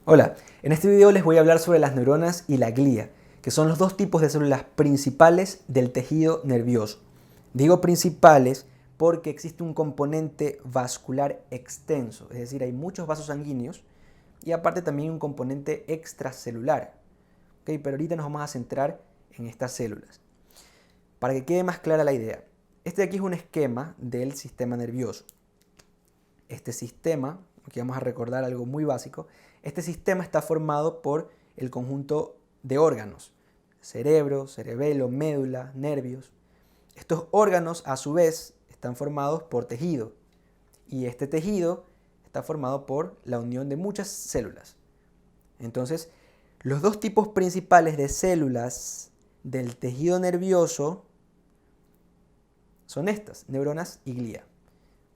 Hola, en este video les voy a hablar sobre las neuronas y la glía, que son los dos tipos de células principales del tejido nervioso. Digo principales porque existe un componente vascular extenso, es decir, hay muchos vasos sanguíneos y aparte también un componente extracelular. ¿Okay? Pero ahorita nos vamos a centrar en estas células. Para que quede más clara la idea, este de aquí es un esquema del sistema nervioso. Este sistema, aquí vamos a recordar algo muy básico, este sistema está formado por el conjunto de órganos, cerebro, cerebelo, médula, nervios. Estos órganos a su vez están formados por tejido y este tejido está formado por la unión de muchas células. Entonces, los dos tipos principales de células del tejido nervioso son estas, neuronas y glía.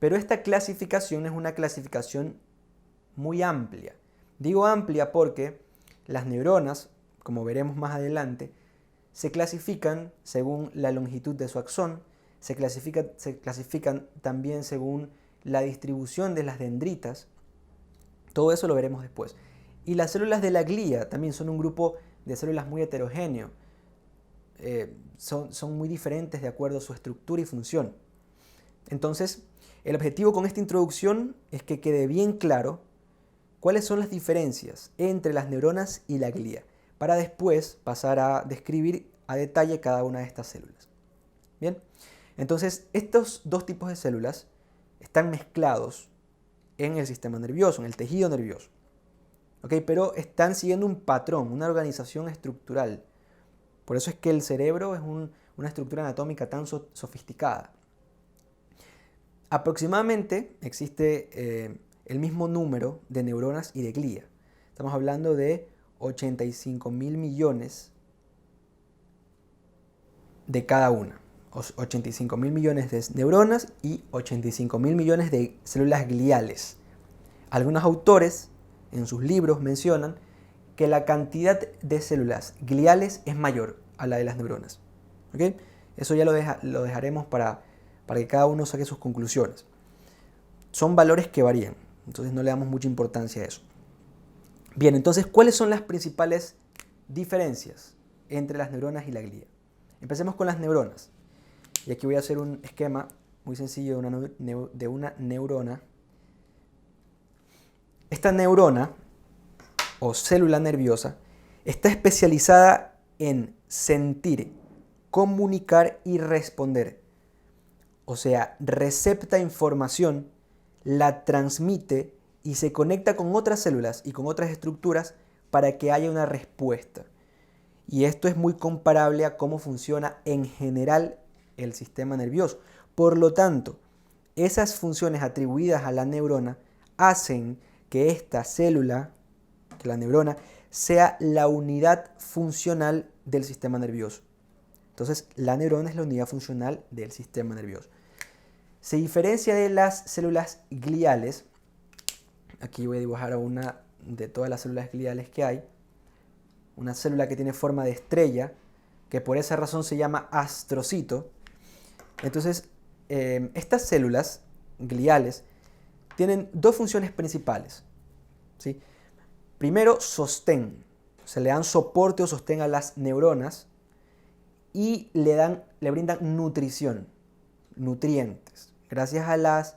Pero esta clasificación es una clasificación muy amplia. Digo amplia porque las neuronas, como veremos más adelante, se clasifican según la longitud de su axón, se clasifican también según la distribución de las dendritas. Todo eso lo veremos después. Y las células de la glía también son un grupo de células muy heterogéneo. Son muy diferentes de acuerdo a su estructura y función. Entonces, el objetivo con esta introducción es que quede bien claro cuáles son las diferencias entre las neuronas y la glía, para después pasar a describir a detalle cada una de estas células. Bien, entonces estos dos tipos de células están mezclados en el sistema nervioso, en el tejido nervioso. ¿Okay? Pero están siguiendo un patrón, una organización estructural. Por eso es que el cerebro es una estructura anatómica tan sofisticada. Aproximadamente existe el mismo número de neuronas y de glía. Estamos hablando de 85.000 millones de cada una. 85.000 millones de neuronas y 85.000 millones de células gliales. Algunos autores en sus libros mencionan que la cantidad de células gliales es mayor a la de las neuronas. ¿Okay? Eso ya lo dejaremos para que cada uno saque sus conclusiones. Son valores que varían, entonces no le damos mucha importancia a eso. Bien, entonces, ¿cuáles son las principales diferencias entre las neuronas y la glía? Empecemos con las neuronas. Y aquí voy a hacer un esquema muy sencillo de una neurona. Esta neurona, o célula nerviosa, está especializada en sentir, comunicar y responder. O sea, recepta información, la transmite y se conecta con otras células y con otras estructuras para que haya una respuesta. Y esto es muy comparable a cómo funciona en general el sistema nervioso. Por lo tanto, esas funciones atribuidas a la neurona hacen que esta célula, que la neurona, sea la unidad funcional del sistema nervioso. Entonces, la neurona es la unidad funcional del sistema nervioso. Se diferencia de las células gliales. Aquí voy a dibujar a una de todas las células gliales que hay. Una célula que tiene forma de estrella, que por esa razón se llama astrocito. Entonces, estas células gliales tienen dos funciones principales. ¿Sí? Primero, sostén. Se le dan soporte o sostén a las neuronas y le brindan nutrición, nutrientes. Gracias a las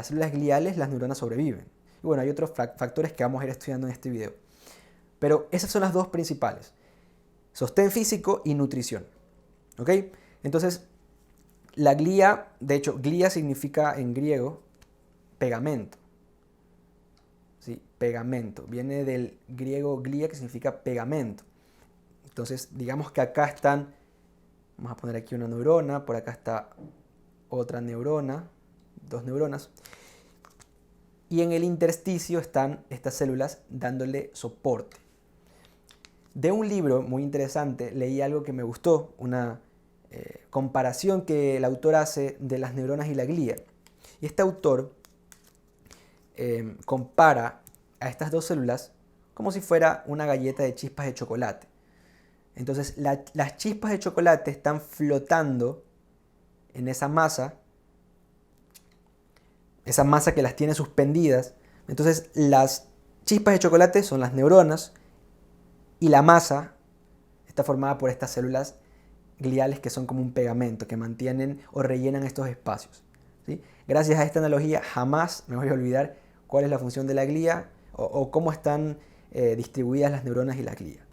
células gliales, las neuronas sobreviven. Y bueno, hay otros factores que vamos a ir estudiando en este video. Pero esas son las dos principales. Sostén físico y nutrición. ¿Ok? Entonces, la glía, de hecho, glía significa en griego pegamento. ¿Sí? Pegamento. Viene del griego glía, que significa pegamento. Entonces, digamos que acá están, vamos a poner aquí una neurona, por acá está otra neurona, dos neuronas, y en el intersticio están estas células dándole soporte. De un libro muy interesante leí algo que me gustó, una comparación que el autor hace de las neuronas y la glía. Y este autor compara a estas dos células como si fuera una galleta de chispas de chocolate. Entonces, las chispas de chocolate están flotando en esa masa que las tiene suspendidas. Entonces, las chispas de chocolate son las neuronas y la masa está formada por estas células gliales que son como un pegamento que mantienen o rellenan estos espacios, ¿sí? Gracias a esta analogía jamás me voy a olvidar cuál es la función de la glía o cómo están distribuidas las neuronas y la glía.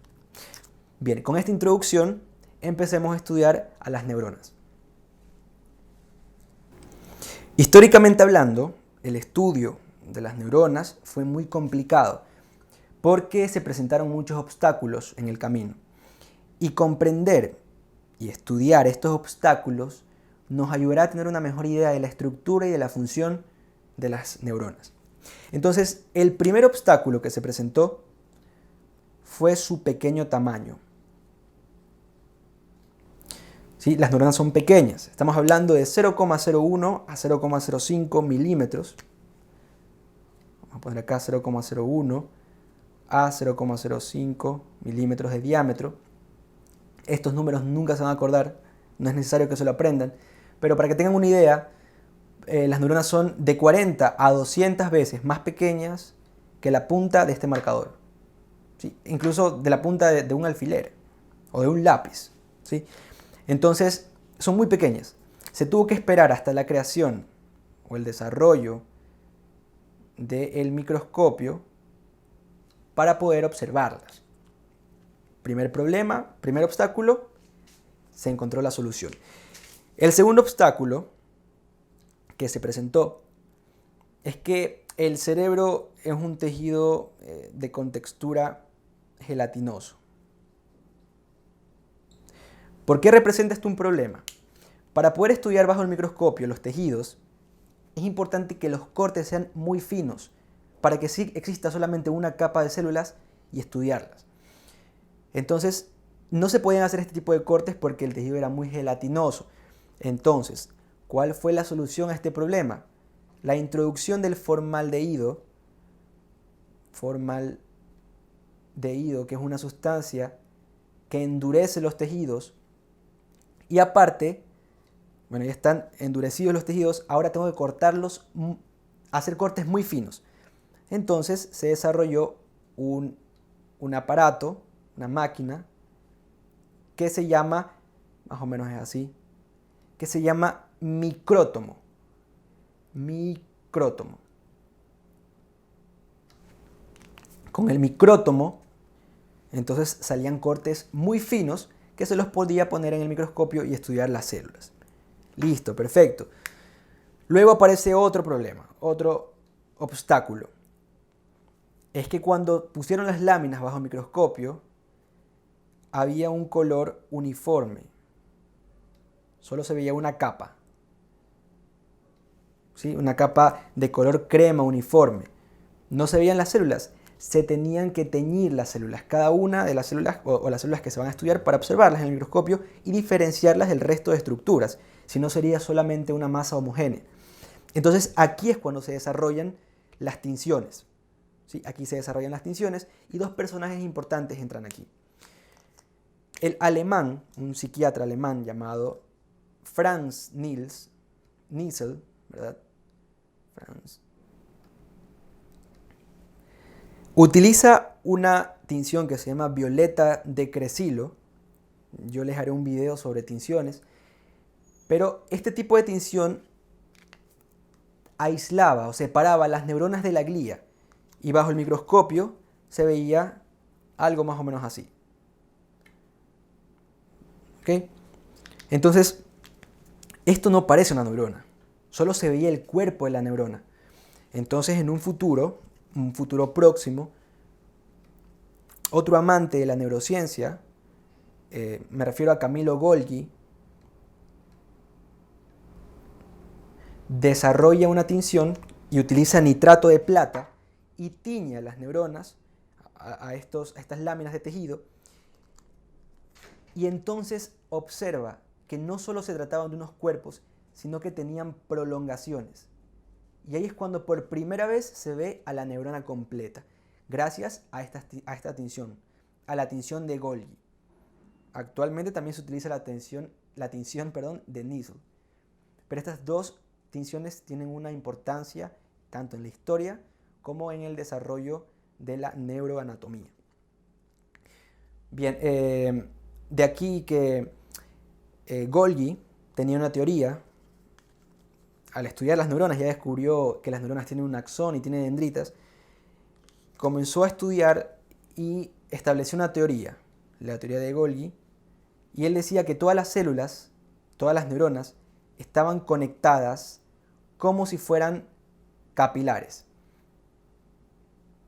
Bien, con esta introducción empecemos a estudiar a las neuronas. Históricamente hablando, el estudio de las neuronas fue muy complicado porque se presentaron muchos obstáculos en el camino. Y comprender y estudiar estos obstáculos nos ayudará a tener una mejor idea de la estructura y de la función de las neuronas. Entonces, el primer obstáculo que se presentó fue su pequeño tamaño. ¿Sí? Las neuronas son pequeñas. Estamos hablando de 0,01 a 0,05 milímetros. Vamos a poner acá 0,01 a 0,05 milímetros de diámetro. Estos números nunca se van a acordar, no es necesario que se lo aprendan, pero para que tengan una idea, las neuronas son de 40 a 200 veces más pequeñas que la punta de este marcador, ¿sí? Incluso de la punta de un alfiler o de un lápiz, ¿sí? Entonces, son muy pequeñas. Se tuvo que esperar hasta la creación o el desarrollo del microscopio para poder observarlas. Primer problema, primer obstáculo, se encontró la solución. El segundo obstáculo que se presentó es que el cerebro es un tejido de contextura gelatinoso. ¿Por qué representa esto un problema? Para poder estudiar bajo el microscopio los tejidos, es importante que los cortes sean muy finos, para que sí exista solamente una capa de células y estudiarlas. Entonces, no se podían hacer este tipo de cortes porque el tejido era muy gelatinoso. Entonces, ¿cuál fue la solución a este problema? La introducción del formaldehído, que es una sustancia que endurece los tejidos. Y aparte, bueno, ya están endurecidos los tejidos, ahora tengo que cortarlos, hacer cortes muy finos. Entonces se desarrolló un aparato, una máquina, que se llama, más o menos es así, que se llama micrótomo. Micrótomo. Con el micrótomo, entonces salían cortes muy finos que se los podía poner en el microscopio y estudiar las células. Listo, perfecto. Luego aparece otro problema, otro obstáculo. Es que cuando pusieron las láminas bajo el microscopio, había un color uniforme. Solo se veía una capa. ¿Sí? Una capa de color crema uniforme. No se veían las células. Se tenían que teñir las células, cada una de las células o las células que se van a estudiar para observarlas en el microscopio y diferenciarlas del resto de estructuras. Si no, sería solamente una masa homogénea. Entonces aquí es cuando se desarrollan las tinciones. ¿Sí? Aquí se desarrollan las tinciones y dos personajes importantes entran aquí. El alemán, un psiquiatra alemán llamado Franz Nissl, ¿verdad? Utiliza una tinción que se llama violeta de Crecilo. Yo les haré un video sobre tinciones. Pero este tipo de tinción aislaba o separaba las neuronas de la glía. Y bajo el microscopio se veía algo más o menos así. ¿Okay? Entonces, esto no parece una neurona. Solo se veía el cuerpo de la neurona. Entonces, en un futuro próximo, otro amante de la neurociencia, me refiero a Camillo Golgi, desarrolla una tinción y utiliza nitrato de plata y tiñe las neuronas a estas láminas de tejido, y entonces observa que no solo se trataban de unos cuerpos, sino que tenían prolongaciones. Y ahí es cuando por primera vez se ve a la neurona completa, gracias a esta tinción, a la tinción de Golgi. Actualmente también se utiliza la tinción de Nissl. Pero estas dos tinciones tienen una importancia tanto en la historia como en el desarrollo de la neuroanatomía. Bien, de aquí que Golgi tenía una teoría. Al estudiar las neuronas ya descubrió que las neuronas tienen un axón y tienen dendritas. Comenzó a estudiar y estableció una teoría, la teoría de Golgi, y él decía que todas las células, todas las neuronas, estaban conectadas como si fueran capilares.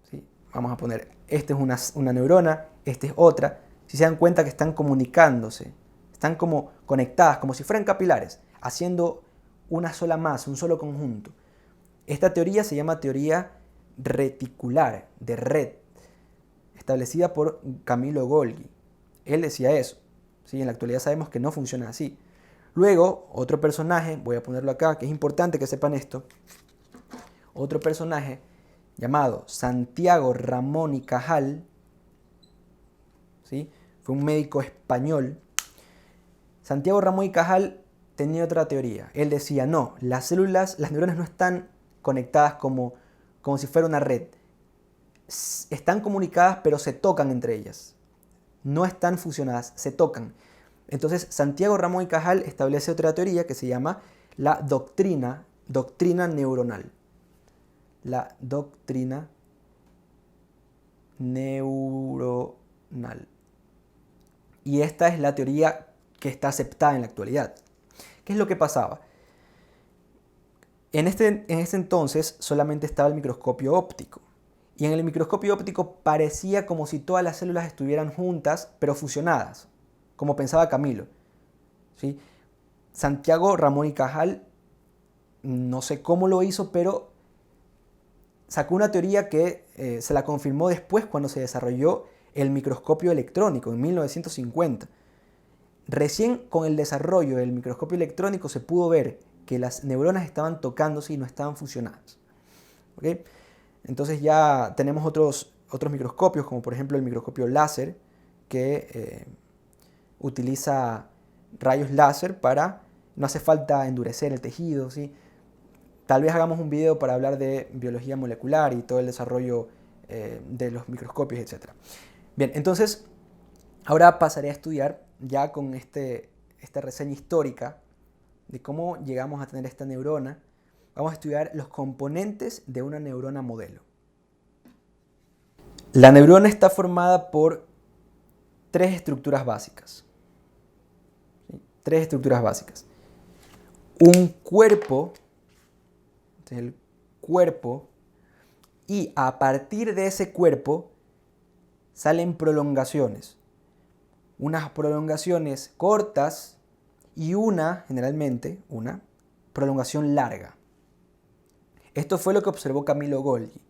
¿Sí? Vamos a poner, esta es una neurona, esta es otra. Si se dan cuenta que están comunicándose, están como conectadas, como si fueran capilares, haciendo una sola masa, un solo conjunto. Esta teoría se llama teoría reticular, de red, establecida por Camillo Golgi. Él decía eso. ¿Sí? En la actualidad sabemos que no funciona así. Luego, otro personaje, voy a ponerlo acá, que es importante que sepan esto. Otro personaje llamado Santiago Ramón y Cajal, ¿sí? Fue un médico español. Santiago Ramón y Cajal tenía otra teoría. Él decía, no, las células, las neuronas no están conectadas como si fuera una red. Están comunicadas, pero se tocan entre ellas. No están fusionadas, se tocan. Entonces, Santiago Ramón y Cajal establece otra teoría que se llama la doctrina neuronal. La doctrina neuronal. Y esta es la teoría que está aceptada en la actualidad. ¿Qué es lo que pasaba? En este entonces solamente estaba el microscopio óptico. Y en el microscopio óptico parecía como si todas las células estuvieran juntas, pero fusionadas, como pensaba Camilo. ¿Sí? Santiago Ramón y Cajal, no sé cómo lo hizo, pero sacó una teoría que se la confirmó después cuando se desarrolló el microscopio electrónico en 1950. Recién con el desarrollo del microscopio electrónico se pudo ver que las neuronas estaban tocándose y no estaban fusionadas. ¿Okay? Entonces ya tenemos otros microscopios, como por ejemplo el microscopio láser, que utiliza rayos láser para, no hace falta endurecer el tejido, ¿sí? Tal vez hagamos un video para hablar de biología molecular y todo el desarrollo de los microscopios, etc. Bien, entonces ahora pasaré a estudiar ya con esta reseña histórica de cómo llegamos a tener esta neurona. Vamos a estudiar los componentes de una neurona modelo. La neurona está formada por tres estructuras básicas. ¿Sí? Tres estructuras básicas. Un cuerpo, este es el cuerpo, y a partir de ese cuerpo salen prolongaciones. Unas prolongaciones cortas y generalmente, una prolongación larga. Esto fue lo que observó Camillo Golgi.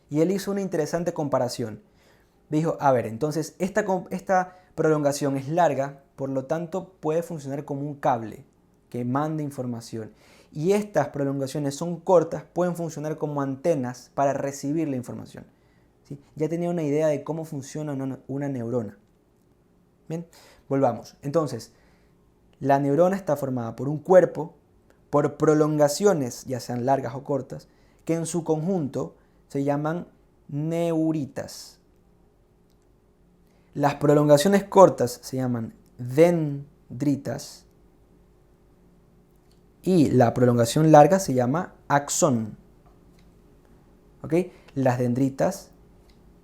Y él hizo una interesante comparación. Dijo, a ver, entonces esta prolongación es larga, por lo tanto puede funcionar como un cable que manda información. Y estas prolongaciones son cortas, pueden funcionar como antenas para recibir la información. ¿Sí? Ya tenía una idea de cómo funciona una neurona. Bien, volvamos. Entonces, la neurona está formada por un cuerpo, por prolongaciones, ya sean largas o cortas, que en su conjunto se llaman neuritas. Las prolongaciones cortas se llaman dendritas y la prolongación larga se llama axón. ¿Ok? Las dendritas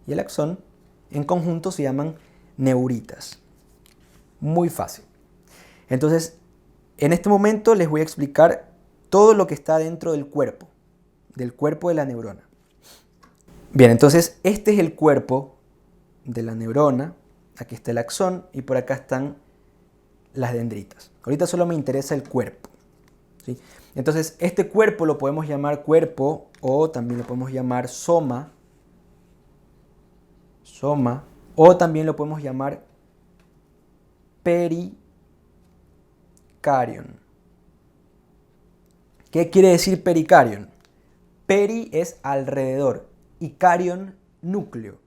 y el axón en conjunto se llaman neuritas. Muy fácil. Entonces, en este momento les voy a explicar todo lo que está dentro del cuerpo de la neurona. Bien, entonces este es el cuerpo de la neurona. Aquí está el axón y por acá están las dendritas. Ahorita solo me interesa el cuerpo. ¿Sí? Entonces, este cuerpo lo podemos llamar cuerpo o también lo podemos llamar soma. O también lo podemos llamar pericarion. ¿Qué quiere decir pericarion? Peri es alrededor y carion, núcleo.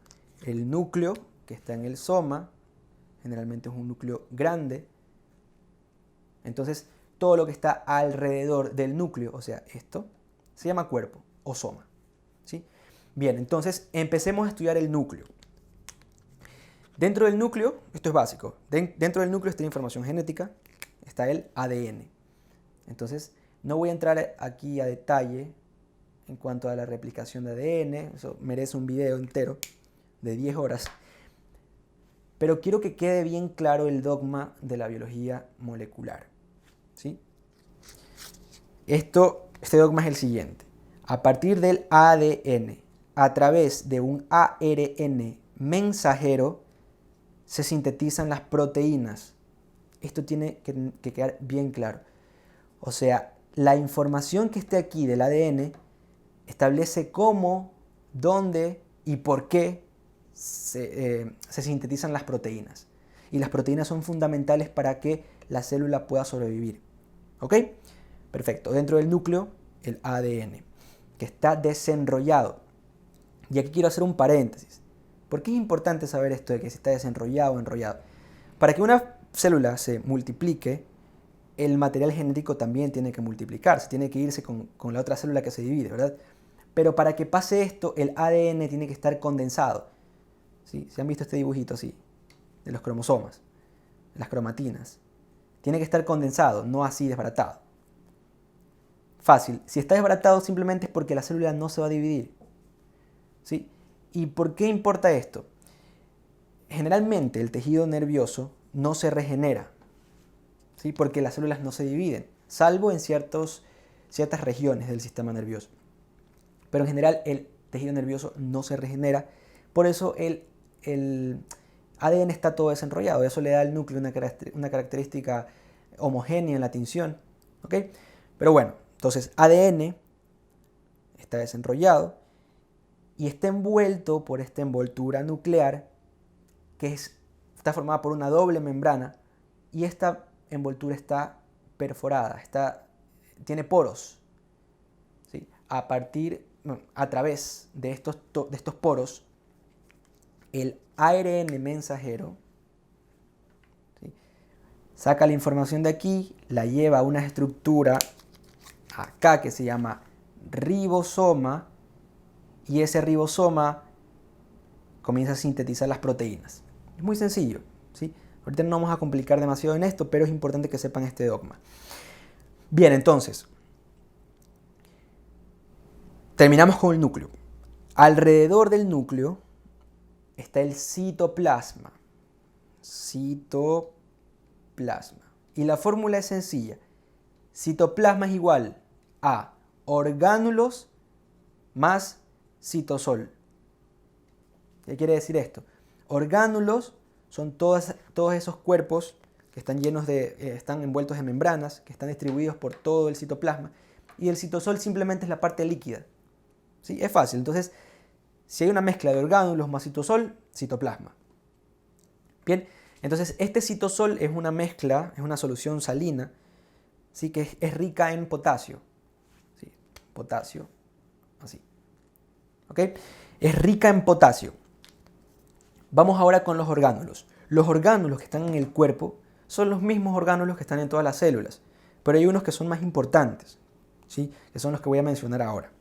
El núcleo que está en el soma, generalmente es un núcleo grande. Entonces, todo lo que está alrededor del núcleo, o sea, esto, se llama cuerpo o soma. ¿Sí? Bien, entonces empecemos a estudiar el núcleo. Dentro del núcleo, esto es básico, dentro del núcleo está la información genética, está el ADN. Entonces, no voy a entrar aquí a detalle en cuanto a la replicación de ADN, eso merece un video entero de 10 horas, pero quiero que quede bien claro el dogma de la biología molecular, ¿sí? Este dogma es el siguiente: a partir del ADN, a través de un ARN mensajero, se sintetizan las proteínas. Esto tiene que quedar bien claro. O sea, la información que esté aquí del ADN establece cómo, dónde y por qué se sintetizan las proteínas. Y las proteínas son fundamentales para que la célula pueda sobrevivir. ¿Ok? Perfecto. Dentro del núcleo, el ADN, que está desenrollado. Y aquí quiero hacer un paréntesis. ¿Por qué es importante saber esto de que si está desenrollado o enrollado? Para que una célula se multiplique, el material genético también tiene que multiplicarse, tiene que irse con la otra célula que se divide, ¿verdad? Pero para que pase esto, el ADN tiene que estar condensado. ¿Sí? ¿Se han visto este dibujito así? De los cromosomas, las cromatinas. Tiene que estar condensado, no así desbaratado. Fácil. Si está desbaratado simplemente es porque la célula no se va a dividir. ¿Sí? ¿Y por qué importa esto? Generalmente el tejido nervioso no se regenera, ¿sí? Porque las células no se dividen, salvo en ciertas regiones del sistema nervioso. Pero en general el tejido nervioso no se regenera, por eso el ADN está todo desenrollado, eso le da al núcleo una característica homogénea en la tinción. ¿Ok? Pero bueno, entonces ADN está desenrollado y está envuelto por esta envoltura nuclear que está formada por una doble membrana, y esta envoltura está perforada, tiene poros. ¿Sí? A través de estos poros, el ARN mensajero, ¿sí?, saca la información de aquí, la lleva a una estructura acá que se llama ribosoma, y ese ribosoma comienza a sintetizar las proteínas. Es muy sencillo, ¿sí? Ahorita no vamos a complicar demasiado en esto, pero es importante que sepan este dogma. Bien, entonces, terminamos con el núcleo. Alrededor del núcleo está el citoplasma. Citoplasma. Y la fórmula es sencilla. Citoplasma es igual a orgánulos más citosol. ¿Qué quiere decir esto? Orgánulos son todos esos cuerpos que están están envueltos en membranas, que están distribuidos por todo el citoplasma, y el citosol simplemente es la parte líquida. ¿Sí? Es fácil. Entonces, si hay una mezcla de orgánulos más citosol, citoplasma. Bien, entonces este citosol es una mezcla, es una solución salina, ¿sí?, que es rica en potasio. ¿Sí? Potasio, así. ¿Ok? Es rica en potasio. Vamos ahora con los orgánulos. Los orgánulos que están en el cuerpo son los mismos orgánulos que están en todas las células, pero hay unos que son más importantes, ¿sí?, que son los que voy a mencionar ahora.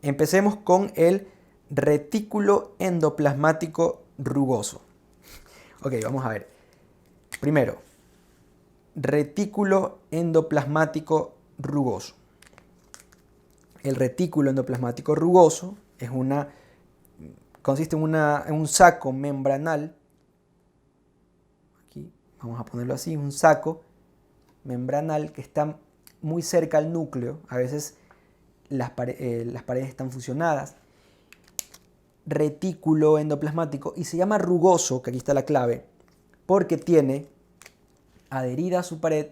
Empecemos con el retículo endoplasmático rugoso. Ok, vamos a ver. Primero, retículo endoplasmático rugoso. El retículo endoplasmático rugoso consiste en un saco membranal. Aquí vamos a ponerlo así, un saco membranal que está muy cerca al núcleo. A veces las paredes están fusionadas. Retículo endoplasmático, y se llama rugoso, que aquí está la clave, porque tiene adherida a su pared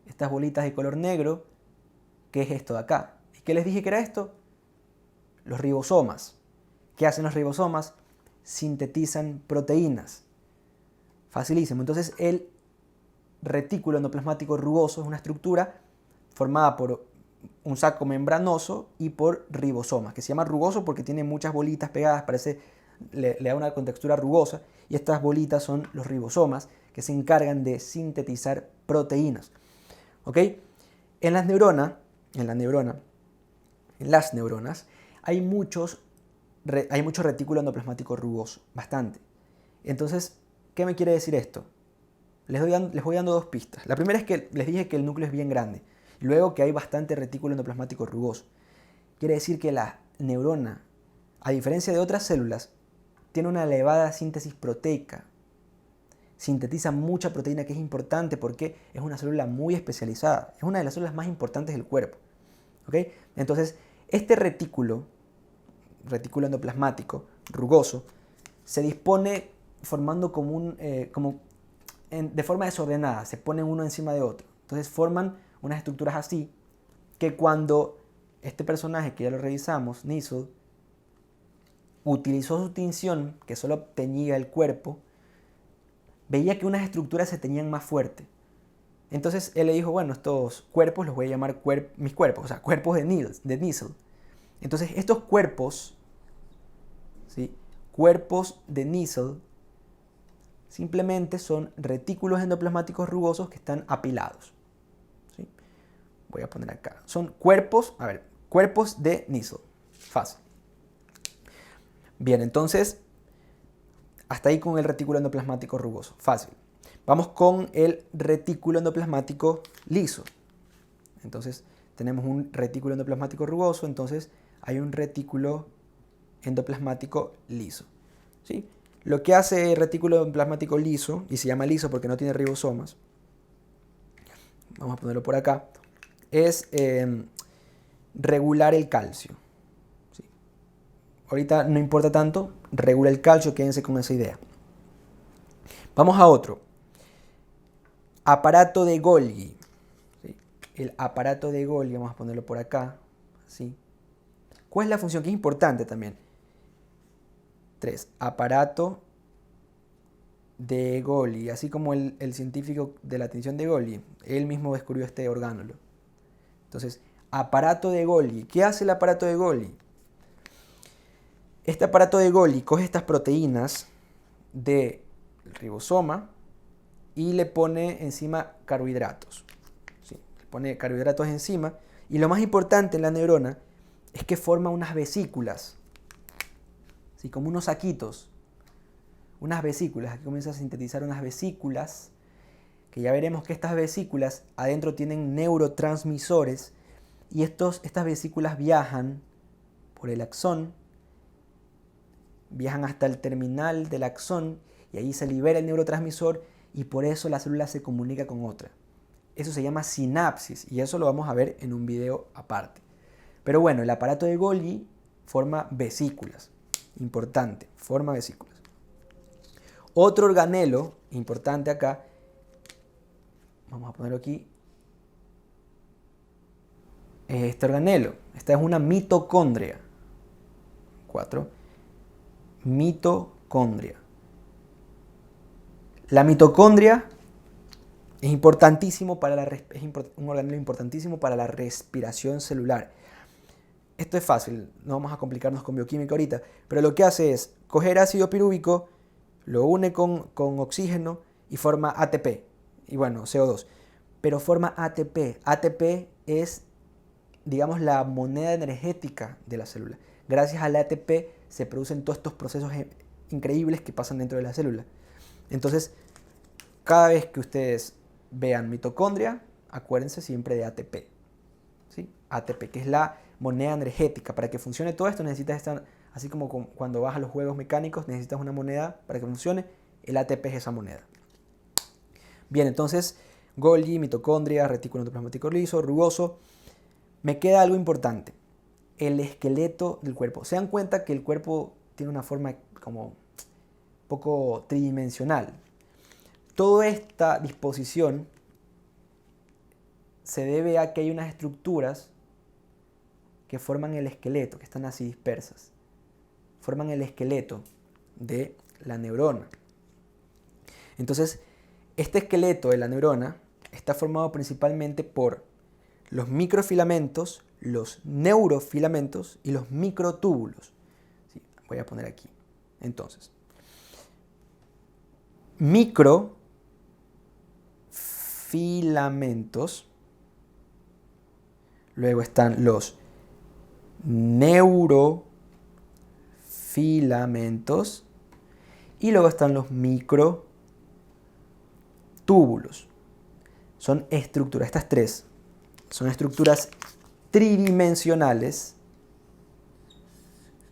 estas bolitas de color negro, que es esto de acá. ¿Y qué les dije que era esto? Los ribosomas. ¿Qué hacen los ribosomas? Sintetizan proteínas. Facilísimo. Entonces el retículo endoplasmático rugoso es una estructura formada por un saco membranoso y por ribosomas, que se llama rugoso porque tiene muchas bolitas pegadas, le da una contextura rugosa, y estas bolitas son los ribosomas, que se encargan de sintetizar proteínas. ¿Ok? En las neuronas hay muchos hay mucho retículo endoplasmático rugoso, bastante. Entonces, ¿qué me quiere decir esto? Les voy dando dos pistas. La primera es que les dije que el núcleo es bien grande. Luego que hay bastante retículo endoplasmático rugoso. Quiere decir que la neurona, a diferencia de otras células, tiene una elevada síntesis proteica. Sintetiza mucha proteína, que es importante porque es una célula muy especializada. Es una de las células más importantes del cuerpo. ¿Ok? Entonces, este retículo endoplasmático rugoso se dispone formando como de forma desordenada, se ponen uno encima de otro. Entonces forman unas estructuras así que cuando este personaje, que ya lo revisamos, Nissl, utilizó su tinción, que solo teñía el cuerpo, veía que unas estructuras se teñían más fuerte. Entonces él le dijo, bueno, estos cuerpos los voy a llamar mis cuerpos, o sea, cuerpos de Nissl. Entonces estos cuerpos, ¿sí? Cuerpos de Nissl, simplemente son retículos endoplasmáticos rugosos que están apilados. ¿Sí? Voy a poner acá. Son cuerpos, cuerpos de Nissl. Fácil. Bien, entonces, hasta ahí con el retículo endoplasmático rugoso. Fácil. Vamos con el retículo endoplasmático liso. Entonces, tenemos un retículo endoplasmático rugoso, entonces hay un retículo endoplasmático liso. ¿Sí? Lo que hace el retículo endoplasmático liso, y se llama liso porque no tiene ribosomas, vamos a ponerlo por acá, es regular el calcio. ¿Sí? Ahorita no importa tanto, regula el calcio, quédense con esa idea. Vamos a otro. Aparato de Golgi. ¿Sí? El aparato de Golgi, vamos a ponerlo por acá. ¿Sí? ¿Cuál es la función? Que es importante también. 3. Aparato de Golgi, así como el científico de la tinción de Golgi, él mismo descubrió este orgánulo. Entonces, aparato de Golgi. ¿Qué hace el aparato de Golgi? Este aparato de Golgi coge estas proteínas del ribosoma y le pone encima carbohidratos. ¿Sí? Le pone carbohidratos encima, y lo más importante en la neurona es que forma unas vesículas, ¿sí? Como unos saquitos. Unas vesículas, aquí comienza a sintetizar unas vesículas, que ya veremos que estas vesículas adentro tienen neurotransmisores, y estas vesículas viajan por el axón, viajan hasta el terminal del axón, y ahí se libera el neurotransmisor, y por eso la célula se comunica con otra. Eso se llama sinapsis, y eso lo vamos a ver en un video aparte. Pero bueno, el aparato de Golgi forma vesículas. Importante, forma vesículas. Otro organelo importante acá, vamos a ponerlo aquí, este organelo. Esta es una mitocondria. 4. Mitocondria. La mitocondria es importantísimo para un organelo importantísimo para la respiración celular. Esto es fácil, no vamos a complicarnos con bioquímica ahorita, pero lo que hace es coger ácido pirúvico, lo une con oxígeno y forma ATP, y bueno, CO2, pero forma ATP. ATP es, digamos, la moneda energética de la célula. Gracias al ATP se producen todos estos procesos increíbles que pasan dentro de la célula. Entonces, cada vez que ustedes vean mitocondria, acuérdense siempre de ATP. ¿Sí? ATP, que es la moneda energética. Para que funcione todo esto necesitas estar, así como cuando vas a los juegos mecánicos, necesitas una moneda para que funcione. El ATP es esa moneda. Bien, entonces, Golgi, mitocondria, retículo endoplasmático liso, rugoso. Me queda algo importante. El esqueleto del cuerpo. Se dan cuenta que el cuerpo tiene una forma como poco tridimensional. Toda esta disposición se debe a que hay unas estructuras que forman el esqueleto, que están así dispersas. Forman el esqueleto de la neurona. Entonces, este esqueleto de la neurona está formado principalmente por los microfilamentos, los neurofilamentos y los microtúbulos. Sí, voy a poner aquí. Entonces, microfilamentos, luego están los filamentos. Y luego están los microtúbulos. Son estructuras, estas tres, son estructuras tridimensionales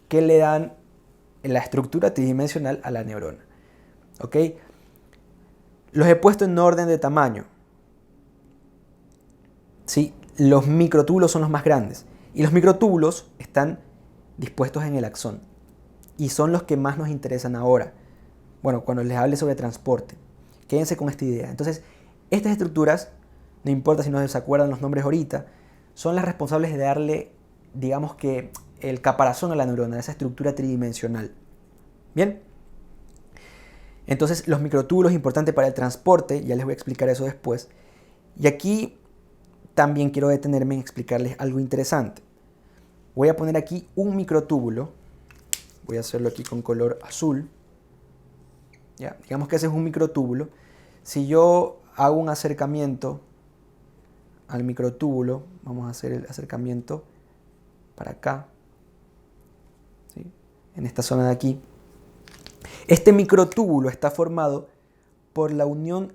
que le dan la estructura tridimensional a la neurona. ¿Ok? Los he puesto en orden de tamaño. ¿Sí? Los microtúbulos son los más grandes. Y los microtúbulos están dispuestos en el axón. Y son los que más nos interesan ahora. Bueno, cuando les hable sobre transporte. Quédense con esta idea. Entonces, estas estructuras, no importa si no se acuerdan los nombres ahorita, son las responsables de darle, digamos que, el caparazón a la neurona, esa estructura tridimensional. ¿Bien? Entonces, los microtúbulos importantes para el transporte, ya les voy a explicar eso después. Y aquí también quiero detenerme en explicarles algo interesante. Voy a poner aquí un microtúbulo. Voy a hacerlo aquí con color azul. ¿Ya? Digamos que ese es un microtúbulo. Si yo hago un acercamiento al microtúbulo, vamos a hacer el acercamiento para acá, ¿sí? En esta zona de aquí. Este microtúbulo está formado por la unión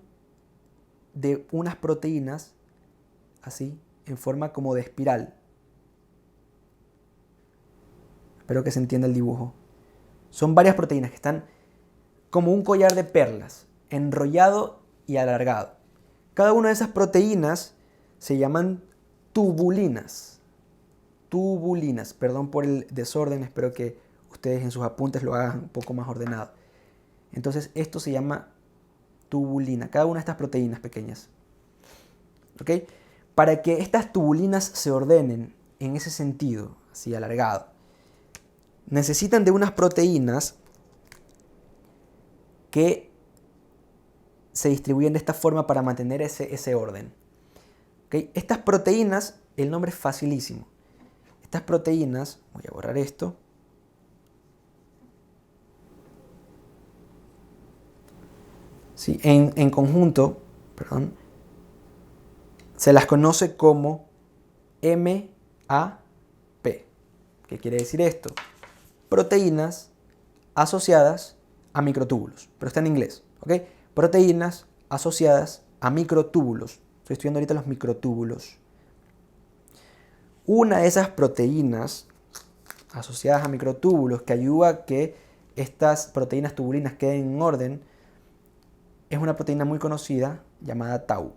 de unas proteínas, así, en forma como de espiral. Espero que se entienda el dibujo. Son varias proteínas que están como un collar de perlas, enrollado y alargado. Cada una de esas proteínas se llaman tubulinas. Tubulinas. Perdón por el desorden, espero que ustedes en sus apuntes lo hagan un poco más ordenado. Entonces esto se llama tubulina, cada una de estas proteínas pequeñas. ¿Ok? Para que estas tubulinas se ordenen en ese sentido, así alargado, necesitan de unas proteínas que se distribuyen de esta forma para mantener ese orden. ¿Okay? Estas proteínas, el nombre es facilísimo. Estas proteínas, voy a borrar esto. Sí, en conjunto, perdón, se las conoce como MAP. ¿Qué quiere decir esto? Proteínas asociadas a microtúbulos, pero está en inglés, ¿ok? Proteínas asociadas a microtúbulos. Estoy estudiando ahorita los microtúbulos. Una de esas proteínas asociadas a microtúbulos que ayuda a que estas proteínas tubulinas queden en orden es una proteína muy conocida llamada tau.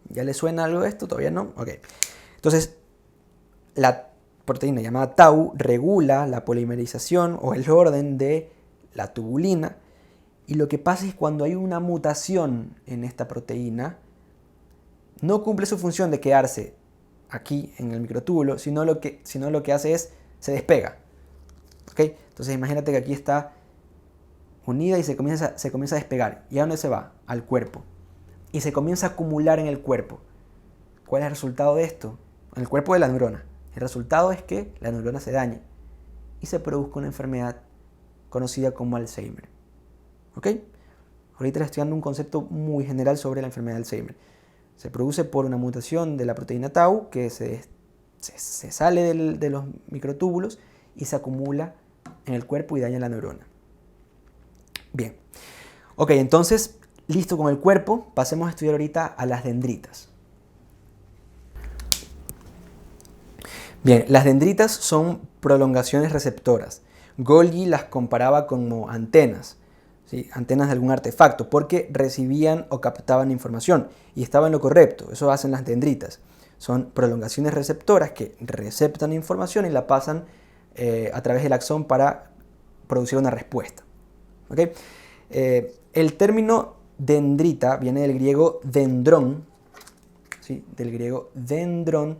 ¿Ya le suena algo esto? ¿Todavía no? Ok. Entonces, la proteína llamada tau regula la polimerización o el orden de la tubulina. Y lo que pasa es que cuando hay una mutación en esta proteína, no cumple su función de quedarse aquí en el microtúbulo, sino lo que hace es se despega. ¿Ok? Entonces imagínate que aquí está unida y se comienza a despegar. ¿Y a dónde se va? Al cuerpo. Y se comienza a acumular en el cuerpo. ¿Cuál es el resultado de esto? En el cuerpo de la neurona. El resultado es que la neurona se daña y se produzca una enfermedad conocida como Alzheimer. ¿Ok? Ahorita les estoy dando un concepto muy general sobre la enfermedad de Alzheimer. Se produce por una mutación de la proteína tau que se sale de los microtúbulos y se acumula en el cuerpo y daña la neurona. Bien. Ok, entonces, listo con el cuerpo, pasemos a estudiar ahorita a las dendritas. Bien, las dendritas son prolongaciones receptoras. Golgi las comparaba como antenas. ¿Sí? Antenas de algún artefacto, porque recibían o captaban información y estaba en lo correcto. Eso hacen las dendritas. Son prolongaciones receptoras que receptan información y la pasan a través del axón para producir una respuesta. ¿Okay? El término dendrita viene del griego dendrón, ¿sí? Del griego dendrón,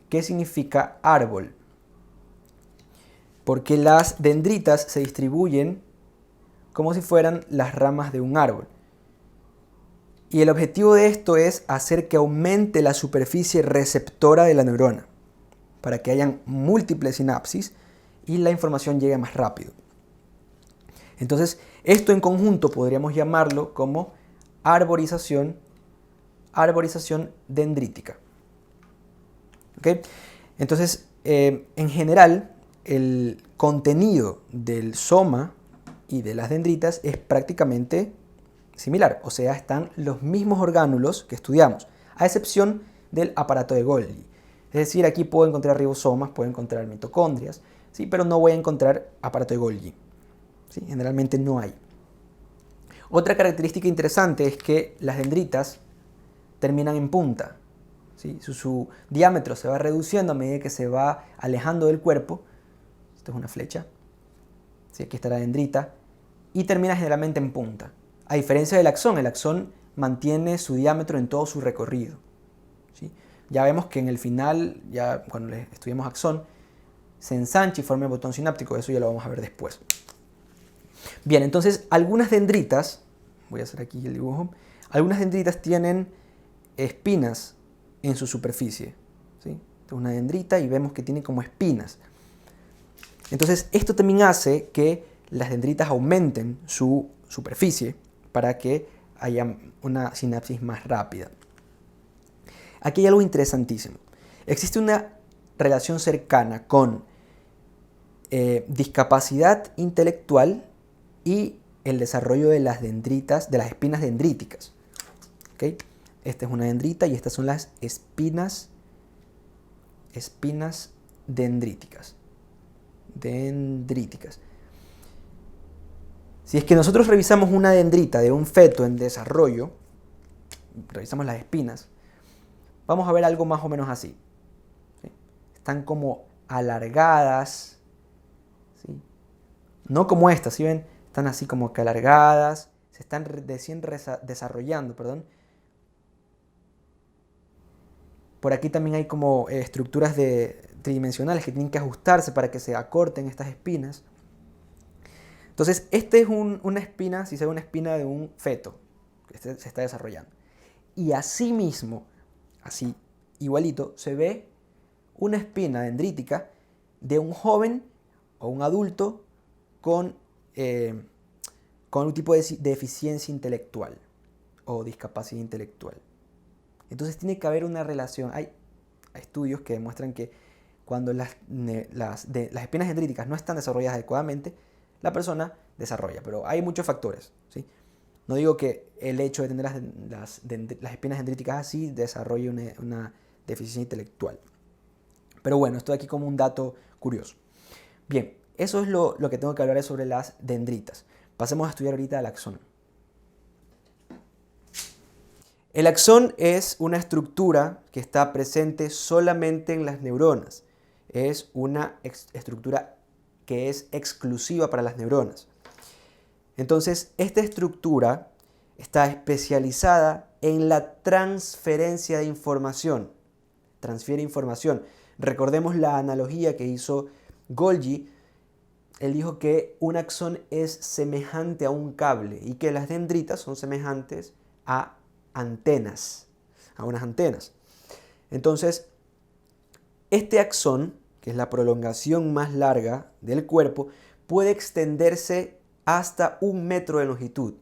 que significa árbol. Porque las dendritas se distribuyen como si fueran las ramas de un árbol. Y el objetivo de esto es hacer que aumente la superficie receptora de la neurona, para que hayan múltiples sinapsis y la información llegue más rápido. Entonces, esto en conjunto podríamos llamarlo como arborización dendrítica. ¿Okay? Entonces, en general, el contenido del soma y de las dendritas es prácticamente similar, o sea, están los mismos orgánulos que estudiamos, a excepción del aparato de Golgi. Es decir, aquí puedo encontrar ribosomas, puedo encontrar mitocondrias, ¿sí? Pero no voy a encontrar aparato de Golgi. ¿Sí? Generalmente no hay. Otra característica interesante es que las dendritas terminan en punta. ¿Sí? Su diámetro se va reduciendo a medida que se va alejando del cuerpo. Esto es una flecha. ¿Sí? Aquí está la dendrita. Y termina generalmente en punta. A diferencia del axón, el axón mantiene su diámetro en todo su recorrido. ¿Sí? Ya vemos que en el final, ya cuando estudiamos axón, se ensancha y forma el botón sináptico. Eso ya lo vamos a ver después. Bien, entonces algunas dendritas, voy a hacer aquí el dibujo, algunas dendritas tienen espinas en su superficie. ¿Sí? Esto es una dendrita y vemos que tiene como espinas. Entonces esto también hace que las dendritas aumenten su superficie para que haya una sinapsis más rápida. Aquí hay algo interesantísimo. Existe una relación cercana con discapacidad intelectual y el desarrollo de las dendritas, de las espinas dendríticas. ¿Okay? Esta es una dendrita y estas son las espinas dendríticas. Si es que nosotros revisamos una dendrita de un feto en desarrollo, revisamos las espinas, vamos a ver algo más o menos así. ¿Sí? Están como alargadas, ¿sí? No como estas, ¿sí ven? Están así como que alargadas, se están recién desarrollando, perdón. Por aquí también hay como estructuras tridimensionales que tienen que ajustarse para que se acorten estas espinas. Entonces, esta es una espina, si se ve una espina de un feto que se está desarrollando. Y así mismo, así igualito, se ve una espina dendrítica de un joven o un adulto con un tipo de deficiencia intelectual o discapacidad intelectual. Entonces tiene que haber una relación. Hay estudios que demuestran que cuando las espinas dendríticas no están desarrolladas adecuadamente, la persona desarrolla, pero hay muchos factores. ¿Sí? No digo que el hecho de tener las espinas dendríticas así desarrolle una deficiencia intelectual. Pero bueno, esto aquí como un dato curioso. Bien, eso es lo que tengo que hablar sobre las dendritas. Pasemos a estudiar ahorita el axón. El axón es una estructura que está presente solamente en las neuronas. Es una estructura que es exclusiva para las neuronas. Entonces, esta estructura está especializada en la transferencia de información. Transfiere información. Recordemos la analogía que hizo Golgi. Él dijo que un axón es semejante a un cable y que las dendritas son semejantes a antenas, a unas antenas. Entonces, este axón, que es la prolongación más larga del cuerpo, puede extenderse hasta 1 metro de longitud.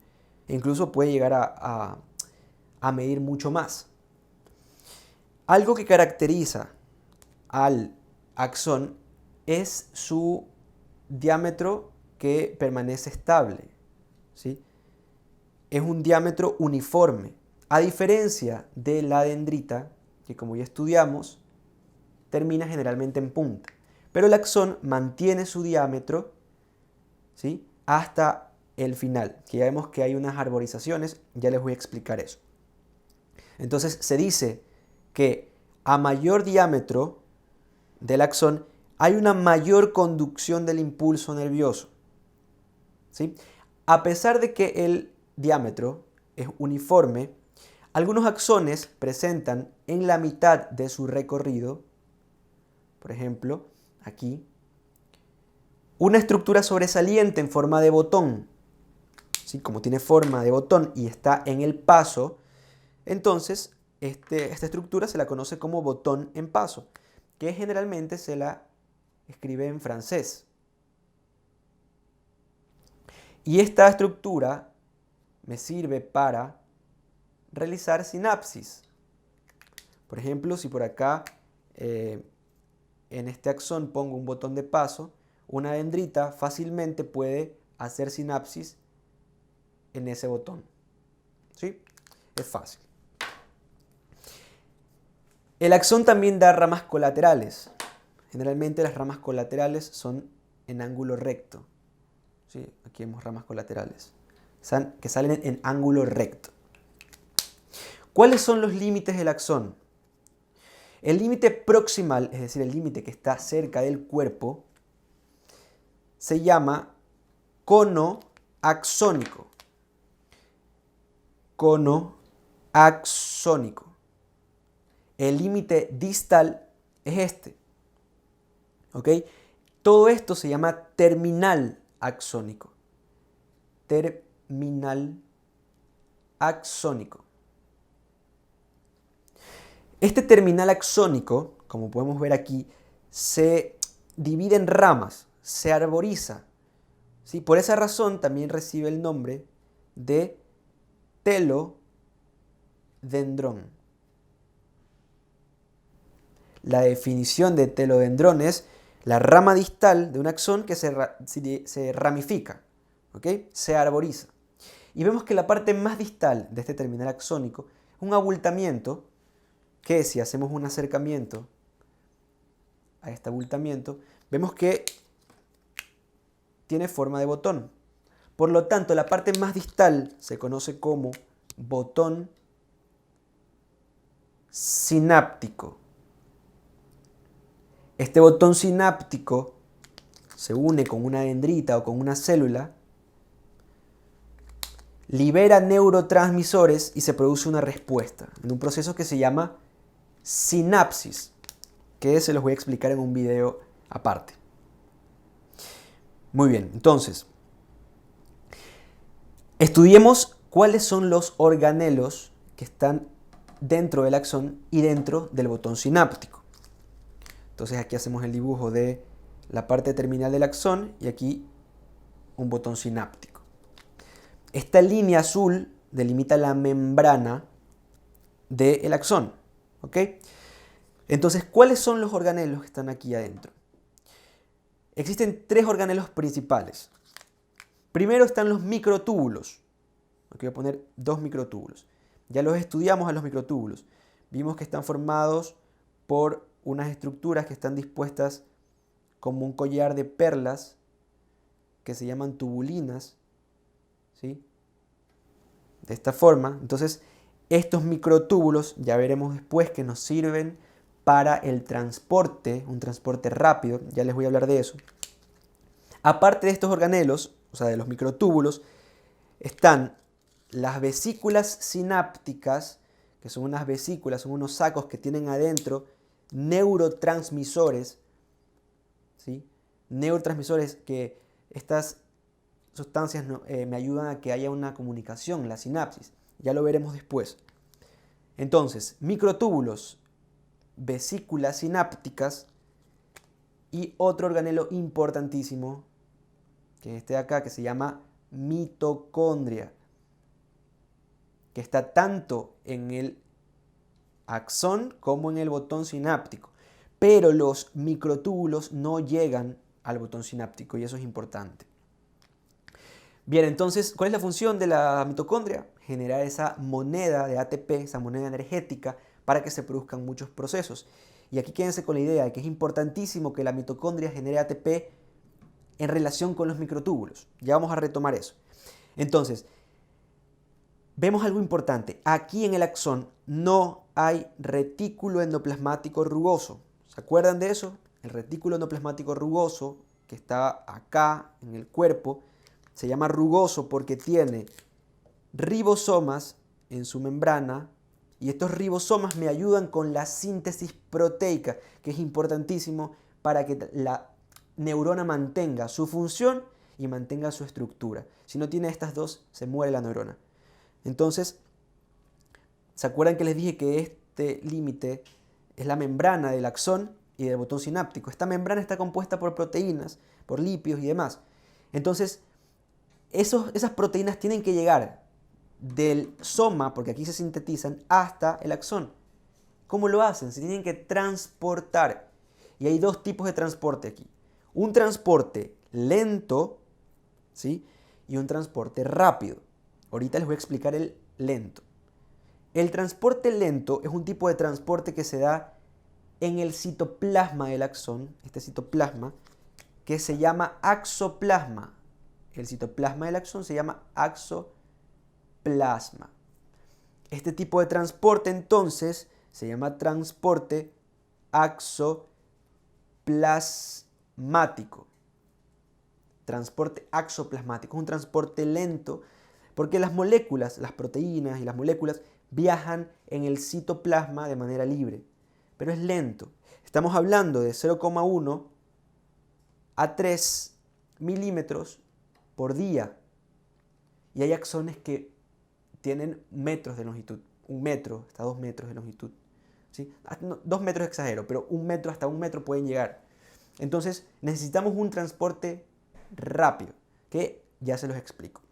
E incluso puede llegar a medir mucho más. Algo que caracteriza al axón es su diámetro que permanece estable. ¿Sí? Es un diámetro uniforme. A diferencia de la dendrita, que como ya estudiamos, termina generalmente en punta. Pero el axón mantiene su diámetro, ¿sí?, hasta el final, que ya vemos que hay unas arborizaciones, ya les voy a explicar eso. Entonces se dice que a mayor diámetro del axón hay una mayor conducción del impulso nervioso. ¿Sí? A pesar de que el diámetro es uniforme, algunos axones presentan en la mitad de su recorrido, por ejemplo, aquí, una estructura sobresaliente en forma de botón. ¿Sí? Como tiene forma de botón y está en el paso, entonces esta estructura se la conoce como botón en paso, que generalmente se la escribe en francés. Y esta estructura me sirve para realizar sinapsis. Por ejemplo, si por acá en este axón pongo un botón de paso, una dendrita fácilmente puede hacer sinapsis en ese botón. ¿Sí? Es fácil. El axón también da ramas colaterales. Generalmente las ramas colaterales son en ángulo recto. ¿Sí? Aquí vemos ramas colaterales que salen en ángulo recto. ¿Cuáles son los límites del axón? El límite proximal, es decir, el límite que está cerca del cuerpo, se llama cono axónico. Cono axónico. El límite distal es este. ¿Ok? Todo esto se llama terminal axónico. Terminal axónico. Este terminal axónico, como podemos ver aquí, se divide en ramas, se arboriza. ¿Sí? Por esa razón también recibe el nombre de telodendrón. La definición de telodendrón es la rama distal de un axón que se ramifica, ¿ok? Se arboriza. Y vemos que la parte más distal de este terminal axónico es un abultamiento que, si hacemos un acercamiento a este abultamiento, vemos que tiene forma de botón. Por lo tanto, la parte más distal se conoce como botón sináptico. Este botón sináptico se une con una dendrita o con una célula, libera neurotransmisores y se produce una respuesta en un proceso que se llama sinapsis, que se los voy a explicar en un video aparte. Muy bien, entonces, estudiemos cuáles son los organelos que están dentro del axón y dentro del botón sináptico. Entonces aquí hacemos el dibujo de la parte terminal del axón y aquí un botón sináptico. Esta línea azul delimita la membrana del axón. ¿Ok? Entonces, ¿cuáles son los organelos que están aquí adentro? Existen tres organelos principales. Primero están los microtúbulos. Aquí voy a poner dos microtúbulos. Ya los estudiamos a los microtúbulos. Vimos que están formados por unas estructuras que están dispuestas como un collar de perlas que se llaman tubulinas, ¿sí? De esta forma. Entonces, estos microtúbulos ya veremos después que nos sirven para el transporte, un transporte rápido, ya les voy a hablar de eso. Aparte de estos organelos, o sea, de los microtúbulos, están las vesículas sinápticas, que son unas vesículas, son unos sacos que tienen adentro neurotransmisores, ¿sí? Neurotransmisores que estas sustancias me ayudan a que haya una comunicación, la sinapsis. Ya lo veremos después. Entonces, microtúbulos, vesículas sinápticas y otro organelo importantísimo, que es este de acá, que se llama mitocondria, que está tanto en el axón como en el botón sináptico. Pero los microtúbulos no llegan al botón sináptico y eso es importante. Bien, entonces, ¿cuál es la función de la mitocondria? Generar esa moneda de ATP, esa moneda energética, para que se produzcan muchos procesos. Y aquí quédense con la idea de que es importantísimo que la mitocondria genere ATP en relación con los microtúbulos. Ya vamos a retomar eso. Entonces, vemos algo importante. Aquí en el axón no hay retículo endoplasmático rugoso. ¿Se acuerdan de eso? El retículo endoplasmático rugoso, que está acá en el cuerpo, se llama rugoso porque tiene ribosomas en su membrana y estos ribosomas me ayudan con la síntesis proteica, que es importantísimo para que la neurona mantenga su función y mantenga su estructura. Si no tiene estas dos, se muere la neurona. Entonces, ¿se acuerdan que les dije que este límite es la membrana del axón y del botón sináptico? Esta membrana está compuesta por proteínas, por lípidos y demás. Entonces, esas proteínas tienen que llegar del soma, porque aquí se sintetizan, hasta el axón. ¿Cómo lo hacen? Se tienen que transportar. Y hay dos tipos de transporte aquí. Un transporte lento, ¿sí? Y un transporte rápido. Ahorita les voy a explicar el lento. El transporte lento es un tipo de transporte que se da en el citoplasma del axón, este citoplasma, que se llama axoplasma. El citoplasma del axón se llama axoplasma. Este tipo de transporte entonces se llama transporte axoplasmático. Transporte axoplasmático, es un transporte lento porque las moléculas, las proteínas y las moléculas viajan en el citoplasma de manera libre, pero es lento. Estamos hablando de 0,1 a 3 milímetros por día. Y hay axones que tienen metros de longitud, 1 metro hasta 2 metros de longitud. ¿Sí? 2 metros exagero, pero 1 metro hasta 1 metro pueden llegar. Entonces necesitamos un transporte rápido, que ya se los explico.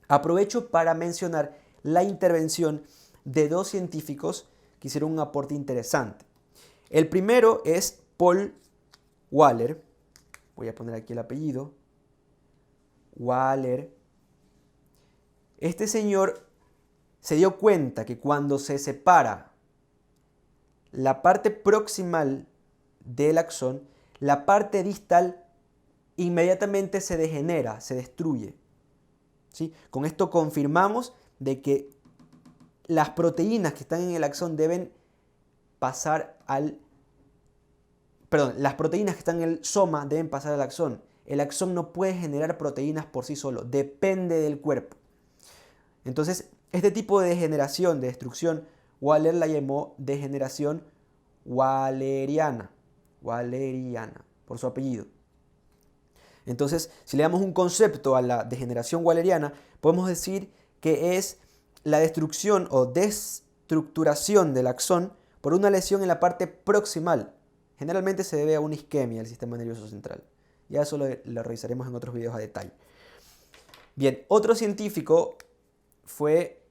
Aprovecho para mencionar la intervención de dos científicos que hicieron un aporte interesante. El primero es Paul Waller. Voy a poner aquí el apellido. Waller. Este señor se dio cuenta que cuando se separa la parte proximal del axón, la parte distal inmediatamente se degenera, se destruye. ¿Sí? Con esto confirmamos de que las proteínas que están en el axón deben pasar las proteínas que están en el soma deben pasar al axón. El axón no puede generar proteínas por sí solo, depende del cuerpo. Entonces, este tipo de degeneración, de destrucción, Waller la llamó degeneración walleriana, por su apellido. Entonces, si le damos un concepto a la degeneración walleriana, podemos decir que es la destrucción o destructuración del axón por una lesión en la parte proximal. Generalmente se debe a una isquemia del sistema nervioso central. Ya eso lo revisaremos en otros videos a detalle. Bien, otro científico fue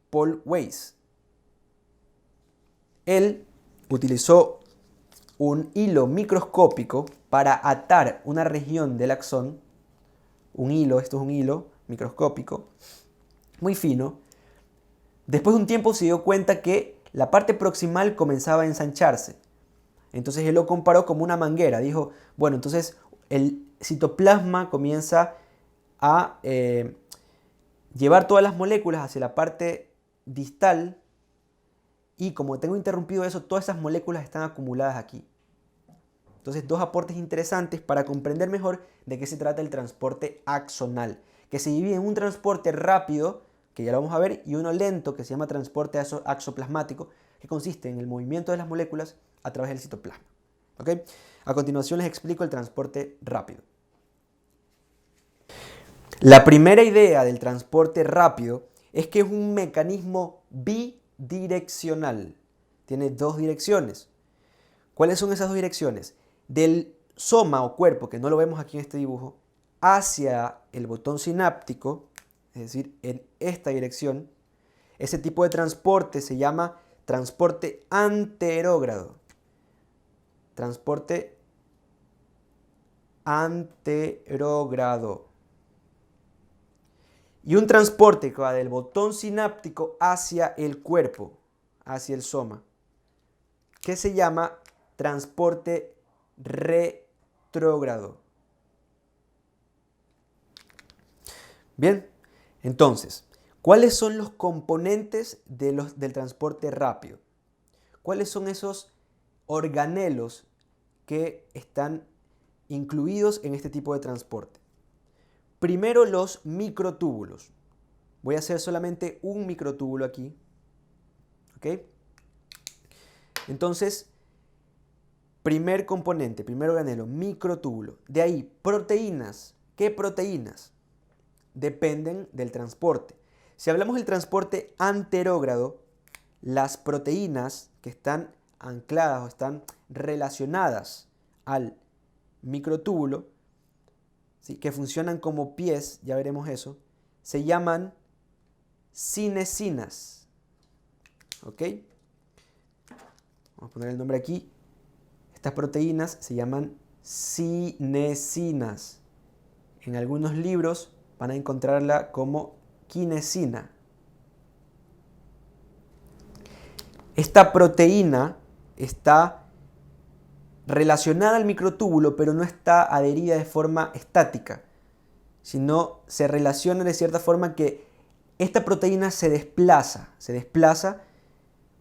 Paul Weiss. Él utilizó un hilo microscópico para atar una región del axón. Esto es un hilo microscópico, muy fino. Después de un tiempo se dio cuenta que la parte proximal comenzaba a ensancharse. Entonces él lo comparó como una manguera. Dijo, bueno, entonces el citoplasma comienza a llevar todas las moléculas hacia la parte distal y como tengo interrumpido eso, todas esas moléculas están acumuladas aquí. Entonces, dos aportes interesantes para comprender mejor de qué se trata el transporte axonal, que se divide en un transporte rápido, que ya lo vamos a ver, y uno lento, que se llama transporte axoplasmático, que consiste en el movimiento de las moléculas a través del citoplasma. ¿Ok? A continuación les explico el transporte rápido. La primera idea del transporte rápido es que es un mecanismo bidireccional. Tiene dos direcciones. ¿Cuáles son esas dos direcciones? Del soma o cuerpo, que no lo vemos aquí en este dibujo, hacia el botón sináptico, es decir, en esta dirección, ese tipo de transporte se llama transporte anterógrado. Transporte anterógrado. Y un transporte que va del botón sináptico hacia el cuerpo, hacia el soma, que se llama transporte retrógrado. Bien, entonces, ¿cuáles son los componentes del transporte rápido? ¿Cuáles son esos organelos que están incluidos en este tipo de transporte? Primero, los microtúbulos. Voy a hacer solamente un microtúbulo aquí. ¿Ok? Entonces, primer componente, primer organelo, microtúbulo. De ahí, proteínas. ¿Qué proteínas? Dependen del transporte. Si hablamos del transporte anterógrado, las proteínas que están ancladas o están relacionadas al microtúbulo, ¿sí?, que funcionan como pies, ya veremos eso, se llaman cinesinas. ¿Ok? Vamos a poner el nombre aquí. Estas proteínas se llaman cinesinas. En algunos libros van a encontrarla como quinesina. Esta proteína está relacionada al microtúbulo, pero no está adherida de forma estática, sino se relaciona de cierta forma que esta proteína se desplaza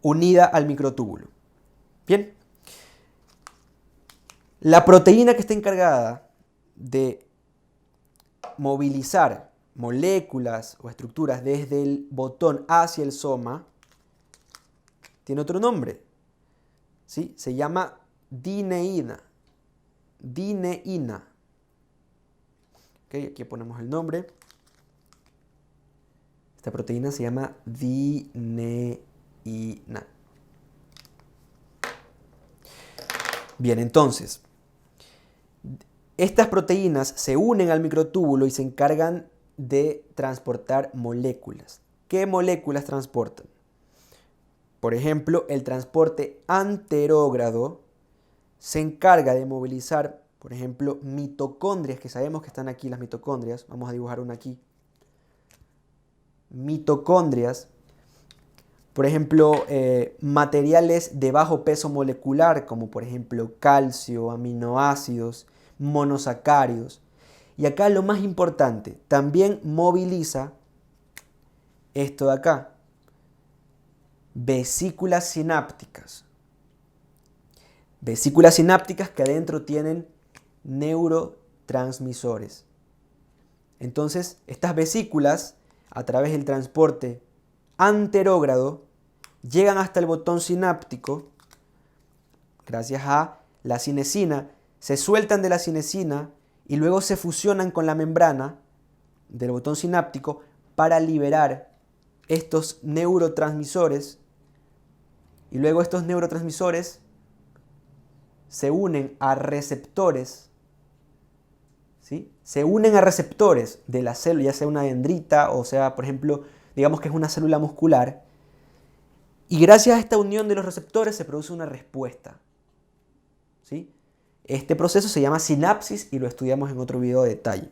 unida al microtúbulo. Bien, la proteína que está encargada de movilizar moléculas o estructuras desde el botón hacia el soma tiene otro nombre, ¿sí? Se llama dineína. Dineína. Okay, aquí ponemos el nombre. Esta proteína se llama dineína. Bien, entonces, estas proteínas se unen al microtúbulo y se encargan de transportar moléculas. ¿Qué moléculas transportan? Por ejemplo, el transporte anterógrado se encarga de movilizar, por ejemplo, mitocondrias, que sabemos que están aquí las mitocondrias. Vamos a dibujar una aquí. Mitocondrias, por ejemplo, materiales de bajo peso molecular, como por ejemplo calcio, aminoácidos, monosacáridos. Y acá lo más importante, también moviliza esto de acá, vesículas sinápticas. Vesículas sinápticas que adentro tienen neurotransmisores. Entonces, estas vesículas, a través del transporte anterógrado, llegan hasta el botón sináptico, gracias a la cinesina, se sueltan de la cinesina y luego se fusionan con la membrana del botón sináptico para liberar estos neurotransmisores, y luego estos neurotransmisores se unen a receptores, ¿sí? Se unen a receptores de la célula, ya sea una dendrita o sea, por ejemplo, digamos que es una célula muscular, y gracias a esta unión de los receptores se produce una respuesta, ¿sí? Este proceso se llama sinapsis y lo estudiamos en otro video de detalle.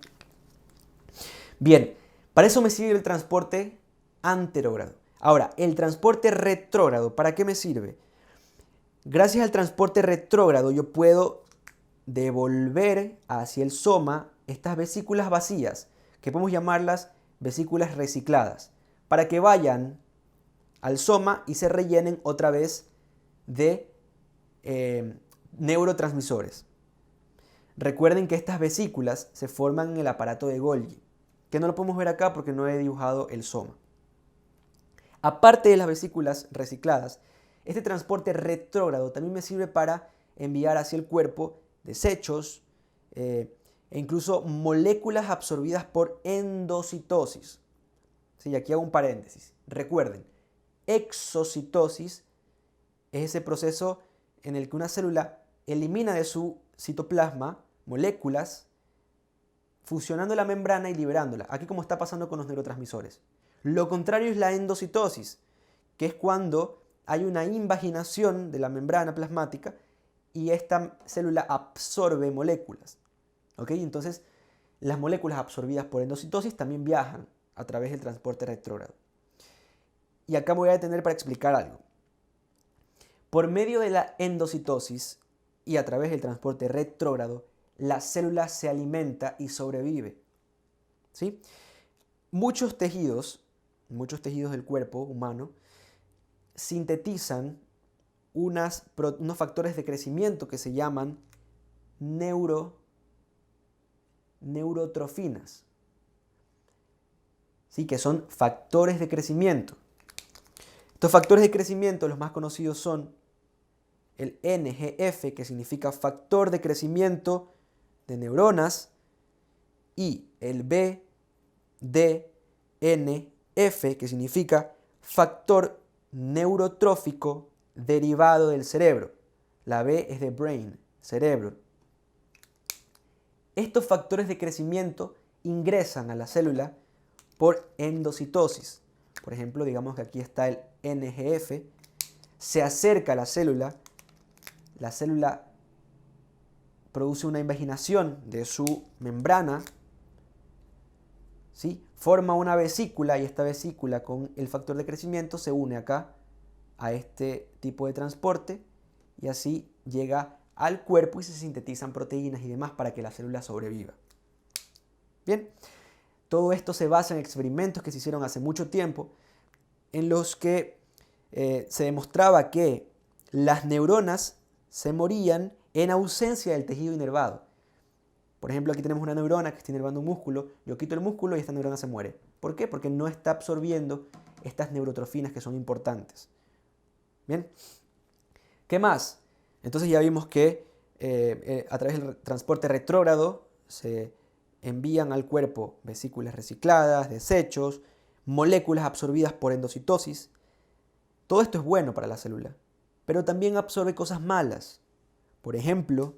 Bien, para eso me sirve el transporte anterógrado. Ahora, el transporte retrógrado, ¿para qué me sirve? Gracias al transporte retrógrado yo puedo devolver hacia el soma estas vesículas vacías, que podemos llamarlas vesículas recicladas, para que vayan al soma y se rellenen otra vez de neurotransmisores. Recuerden que estas vesículas se forman en el aparato de Golgi, que no lo podemos ver acá porque no he dibujado el soma. Aparte de las vesículas recicladas, este transporte retrógrado también me sirve para enviar hacia el cuerpo desechos e incluso moléculas absorbidas por endocitosis. Sí, aquí hago un paréntesis. Recuerden, exocitosis es ese proceso en el que una célula elimina de su citoplasma moléculas, fusionando la membrana y liberándola. Aquí como está pasando con los neurotransmisores. Lo contrario es la endocitosis, que es cuando hay una invaginación de la membrana plasmática y esta célula absorbe moléculas. ¿Ok? Entonces, las moléculas absorbidas por endocitosis también viajan a través del transporte retrógrado. Y acá me voy a detener para explicar algo. Por medio de la endocitosis y a través del transporte retrógrado, la célula se alimenta y sobrevive. ¿Sí? Muchos tejidos del cuerpo humano sintetizan unos factores de crecimiento que se llaman neurotrofinas, ¿sí? Que son factores de crecimiento. Estos factores de crecimiento, los más conocidos son el NGF, que significa factor de crecimiento de neuronas, y el BDNF, que significa factor neurotrófico derivado del cerebro. La B es de brain, cerebro. Estos factores de crecimiento ingresan a la célula por endocitosis. Por ejemplo, digamos que aquí está el NGF, se acerca a la célula produce una invaginación de su membrana, ¿sí? Forma una vesícula y esta vesícula con el factor de crecimiento se une acá a este tipo de transporte y así llega al cuerpo y se sintetizan proteínas y demás para que la célula sobreviva. Bien, todo esto se basa en experimentos que se hicieron hace mucho tiempo en los que se demostraba que las neuronas se morían en ausencia del tejido inervado. Por ejemplo, aquí tenemos una neurona que está inervando un músculo, yo quito el músculo y esta neurona se muere. ¿Por qué? Porque no está absorbiendo estas neurotrofinas que son importantes. Bien, ¿qué más? Entonces ya vimos que a través del transporte retrógrado se envían al cuerpo vesículas recicladas, desechos, moléculas absorbidas por endocitosis. Todo esto es bueno para la célula, pero también absorbe cosas malas. Por ejemplo,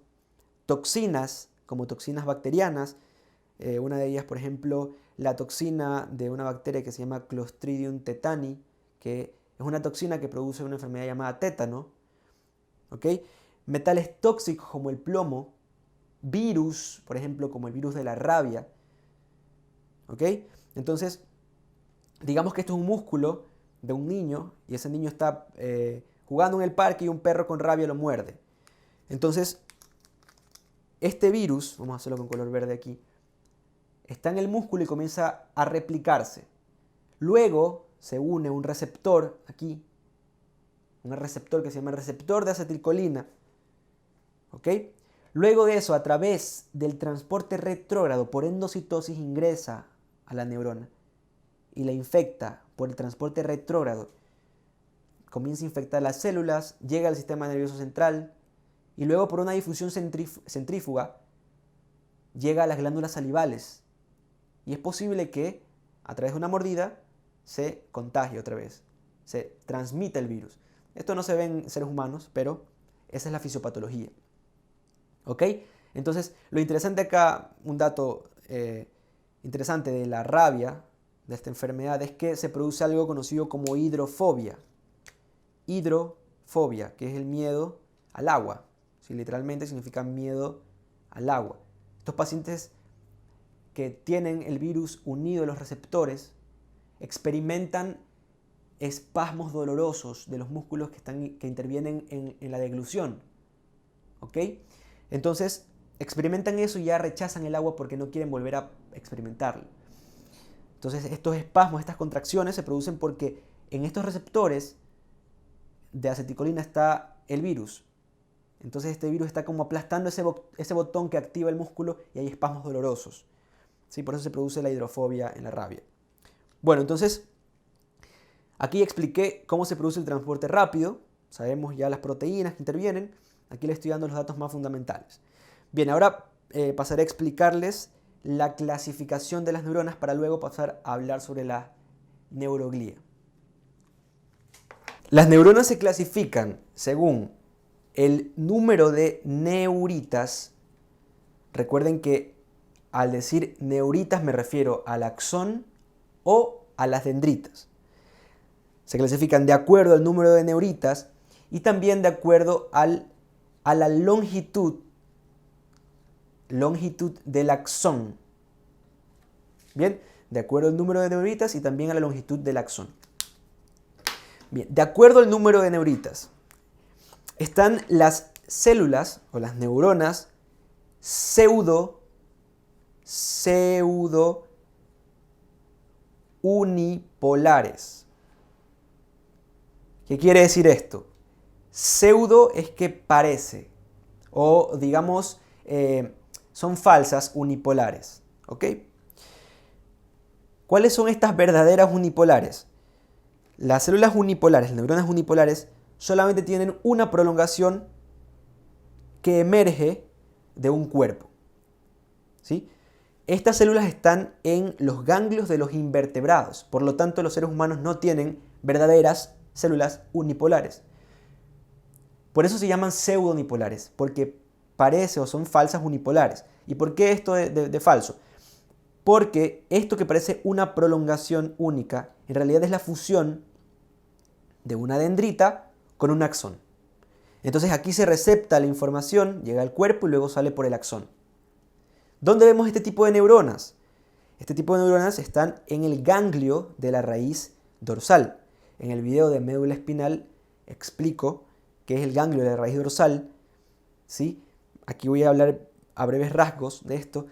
toxinas como toxinas bacterianas. Una de ellas, por ejemplo, la toxina de una bacteria que se llama Clostridium tetani, que es una toxina que produce una enfermedad llamada tétano. ¿Ok? Metales tóxicos como el plomo, virus, por ejemplo, como el virus de la rabia. ¿Ok? Entonces, digamos que esto es un músculo de un niño y ese niño está jugando en el parque y un perro con rabia lo muerde. Entonces, este virus, vamos a hacerlo con color verde aquí, está en el músculo y comienza a replicarse. Luego se une un receptor aquí, un receptor que se llama receptor de acetilcolina. ¿Ok? Luego de eso, a través del transporte retrógrado por endocitosis ingresa a la neurona y la infecta por el transporte retrógrado. Comienza a infectar las células, llega al sistema nervioso central y luego por una difusión centrífuga llega a las glándulas salivales. Y es posible que a través de una mordida se contagie otra vez, se transmite el virus. Esto no se ve en seres humanos, pero esa es la fisiopatología. ¿Ok? Entonces, lo interesante acá, un dato interesante de la rabia, de esta enfermedad, es que se produce algo conocido como hidrofobia. Hidrofobia, que es el miedo al agua. ¿Sí? Literalmente significa miedo al agua. Estos pacientes que tienen el virus unido a los receptores experimentan espasmos dolorosos de los músculos que intervienen en la deglución. ¿Ok? Entonces, experimentan eso y ya rechazan el agua porque no quieren volver a experimentarlo. Entonces, estos espasmos, estas contracciones se producen porque en estos receptores de acetilcolina está el virus. Entonces, este virus está como aplastando ese botón que activa el músculo y hay espasmos dolorosos. ¿Sí? Por eso se produce la hidrofobia en la rabia. Bueno, entonces, aquí expliqué cómo se produce el transporte rápido. Sabemos ya las proteínas que intervienen. Aquí les estoy dando los datos más fundamentales. Bien, ahora pasaré a explicarles la clasificación de las neuronas para luego pasar a hablar sobre la neuroglía. Las neuronas se clasifican según el número de neuritas. Recuerden que al decir neuritas me refiero al axón o a las dendritas. Se clasifican de acuerdo al número de neuritas y también de acuerdo a la longitud del axón. Bien, de acuerdo al número de neuritas y también a la longitud del axón. Bien, de acuerdo al número de neuritas, están las células o las neuronas pseudo unipolares. ¿Qué quiere decir esto? Pseudo es que parece, o digamos, son falsas unipolares. ¿Ok? ¿Cuáles son estas verdaderas unipolares? Las células unipolares, las neuronas unipolares, solamente tienen una prolongación que emerge de un cuerpo. ¿Sí? Estas células están en los ganglios de los invertebrados. Por lo tanto, los seres humanos no tienen verdaderas células unipolares. Por eso se llaman pseudo-unipolares, porque parece o son falsas unipolares. ¿Y por qué esto de falso? Porque esto que parece una prolongación única, en realidad es la fusión de una dendrita con un axón. Entonces aquí se recepta la información, llega al cuerpo y luego sale por el axón. ¿Dónde vemos este tipo de neuronas? Este tipo de neuronas están en el ganglio de la raíz dorsal. En el video de médula espinal explico qué es el ganglio de la raíz dorsal, ¿sí? Aquí voy a hablar a breves rasgos de esto.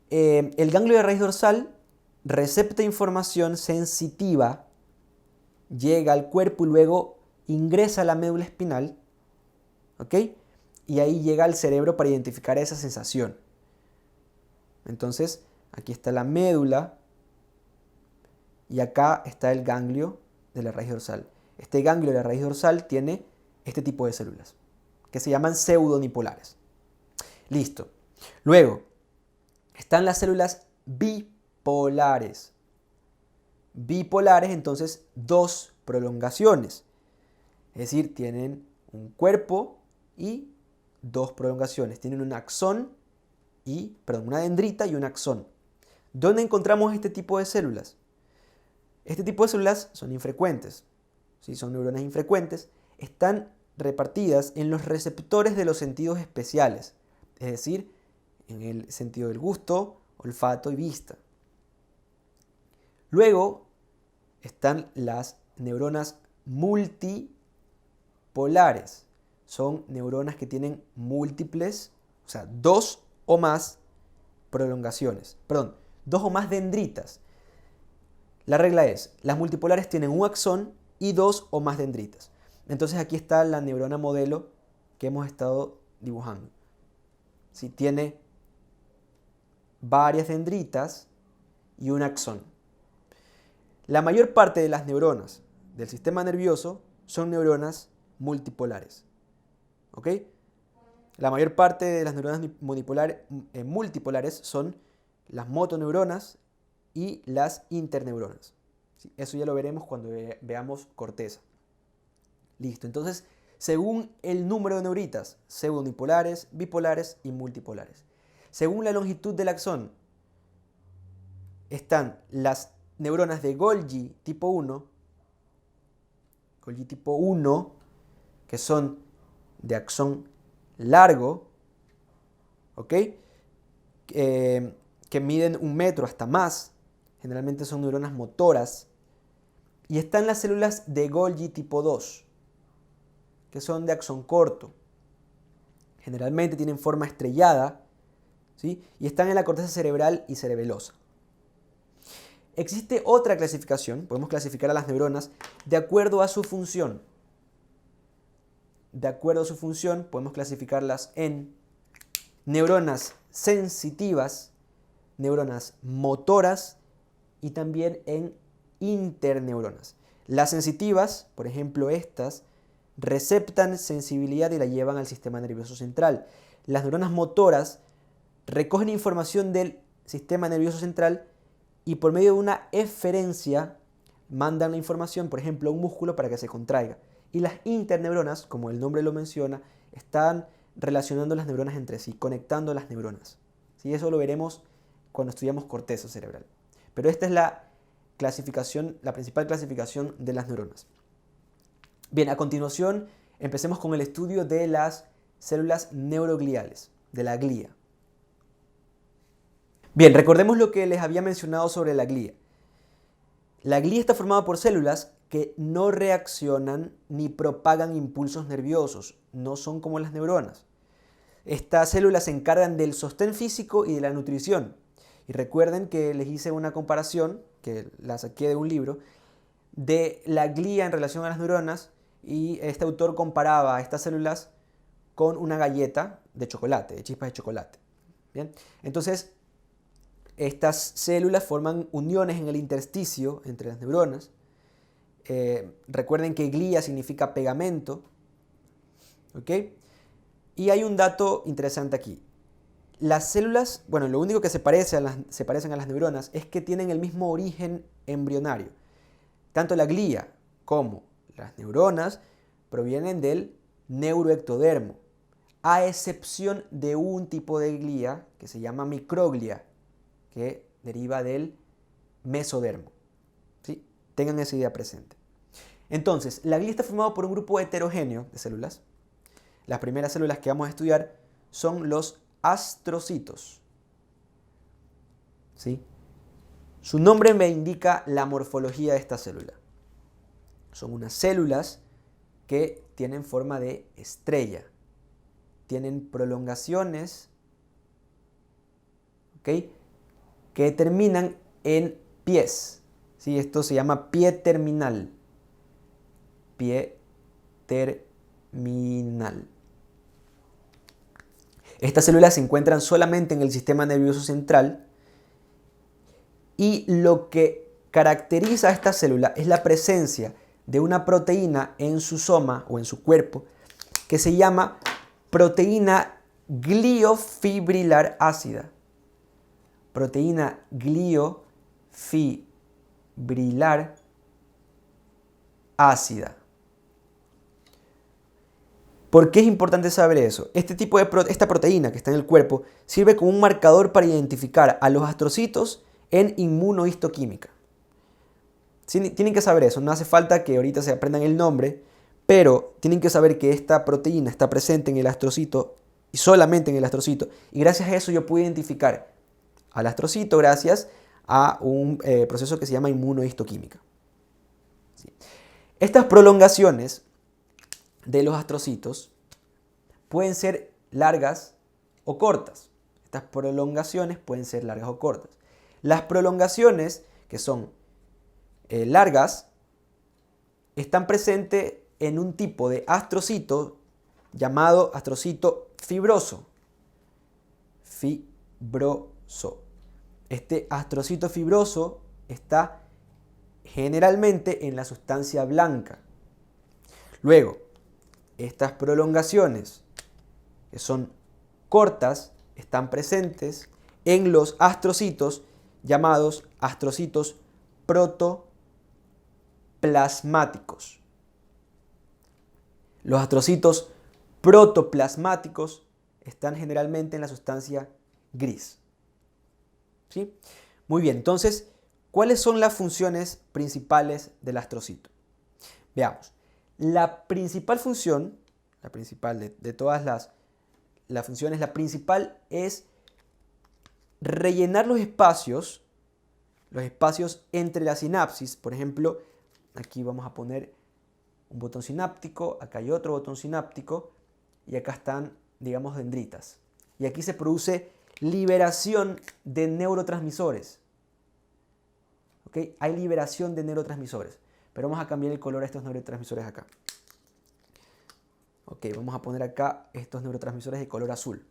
El ganglio de raíz dorsal recepta información sensitiva, llega al cuerpo y luego ingresa a la médula espinal, ¿ok? Y ahí llega al cerebro para identificar esa sensación. Entonces, aquí está la médula y acá está el ganglio de la raíz dorsal. Este ganglio de la raíz dorsal tiene este tipo de células, que se llaman pseudonipolares. Listo. Luego, están las células bipolares. Bipolares, entonces, dos prolongaciones. Es decir, tienen un cuerpo y dos prolongaciones. Tienen un axón una dendrita y un axón. ¿Dónde encontramos este tipo de células? Este tipo de células son infrecuentes. ¿Sí? Son neuronas infrecuentes. Están repartidas en los receptores de los sentidos especiales. Es decir, en el sentido del gusto, olfato y vista. Luego están las neuronas multipolares. Son neuronas que tienen múltiples, o sea, dos o más prolongaciones. Perdón, dos o más dendritas. La regla es, las multipolares tienen un axón y dos o más dendritas. Entonces aquí está la neurona modelo que hemos estado dibujando. Si tiene varias dendritas y un axón. La mayor parte de las neuronas del sistema nervioso son neuronas multipolares. ¿Ok? La mayor parte de las neuronas multipolares son las motoneuronas y las interneuronas. ¿Sí? Eso ya lo veremos cuando veamos corteza. Listo. Entonces, según el número de neuritas, pseudonipolares, bipolares y multipolares. Según la longitud del axón, están las neuronas de Golgi tipo 1, que son de axón largo, ¿ok? Que miden 1 metro hasta más. Generalmente son neuronas motoras. Y están las células de Golgi tipo 2, que son de axón corto. Generalmente tienen forma estrellada, ¿sí? Y están en la corteza cerebral y cerebelosa. Existe otra clasificación, podemos clasificar a las neuronas de acuerdo a su función. De acuerdo a su función, podemos clasificarlas en neuronas sensitivas, neuronas motoras y también en interneuronas. Las sensitivas, por ejemplo estas, receptan sensibilidad y la llevan al sistema nervioso central. Las neuronas motoras recogen información del sistema nervioso central y por medio de una eferencia mandan la información, por ejemplo, a un músculo para que se contraiga. Y las interneuronas, como el nombre lo menciona, están relacionando las neuronas entre sí, conectando las neuronas. ¿Sí? Eso lo veremos cuando estudiamos corteza cerebral. Pero esta es la clasificación, la principal clasificación de las neuronas. Bien, a continuación empecemos con el estudio de las células neurogliales, de la glía. Bien, recordemos lo que les había mencionado sobre la glía. La glía está formada por células que no reaccionan ni propagan impulsos nerviosos, no son como las neuronas. Estas células se encargan del sostén físico y de la nutrición. Y recuerden que les hice una comparación, que la saqué de un libro, de la glía en relación a las neuronas, y este autor comparaba a estas células con una galleta de chocolate, de chispas de chocolate. Bien, entonces estas células forman uniones en el intersticio entre las neuronas. Recuerden que glía significa pegamento. ¿Ok? Y hay un dato interesante aquí. Las células, bueno, lo único que se parecen a las neuronas es que tienen el mismo origen embrionario. Tanto la glía como las neuronas provienen del neuroectodermo, a excepción de un tipo de glía que se llama microglia, que deriva del mesodermo. ¿Sí? Tengan esa idea presente. Entonces, la glía está formada por un grupo heterogéneo de células, las primeras células que vamos a estudiar son los astrocitos. ¿Sí? Su nombre me indica la morfología de esta célula. Son unas células que tienen forma de estrella. Tienen prolongaciones, ¿ok?, que terminan en pies. ¿Sí? Esto se llama pie terminal. Pie terminal. Estas células se encuentran solamente en el sistema nervioso central y lo que caracteriza a esta célula es la presencia de una proteína en su soma o en su cuerpo que se llama proteína gliofibrilar ácida. Proteína gliofibrilar ácida. ¿Por qué es importante saber eso? Esta proteína que está en el cuerpo sirve como un marcador para identificar a los astrocitos en inmunohistoquímica. ¿Sí? Tienen que saber eso, no hace falta que ahorita se aprendan el nombre, pero tienen que saber que esta proteína está presente en el astrocito y solamente en el astrocito, y gracias a eso yo puedo identificar al astrocito gracias a un proceso que se llama inmunohistoquímica. ¿Sí? Estas prolongaciones de los astrocitos pueden ser largas o cortas. Estas prolongaciones pueden ser largas o cortas. Las prolongaciones que son largas están presentes en un tipo de astrocito llamado astrocito fibroso. Fibroso. Este astrocito fibroso está generalmente en la sustancia blanca. Luego, estas prolongaciones que son cortas están presentes en los astrocitos llamados astrocitos protoplasmáticos. Los astrocitos protoplasmáticos están generalmente en la sustancia gris. ¿Sí? Muy bien, entonces, ¿cuáles son las funciones principales del astrocito? Veamos. La principal función, la principal de todas las funciones, la principal es rellenar los espacios entre las sinapsis. Por ejemplo, aquí vamos a poner un botón sináptico, acá hay otro botón sináptico y acá están, digamos, dendritas. Y aquí se produce liberación de neurotransmisores. ¿Ok? Hay liberación de neurotransmisores. Pero vamos a cambiar el color a estos neurotransmisores acá. Ok, vamos a poner acá estos neurotransmisores de color azul.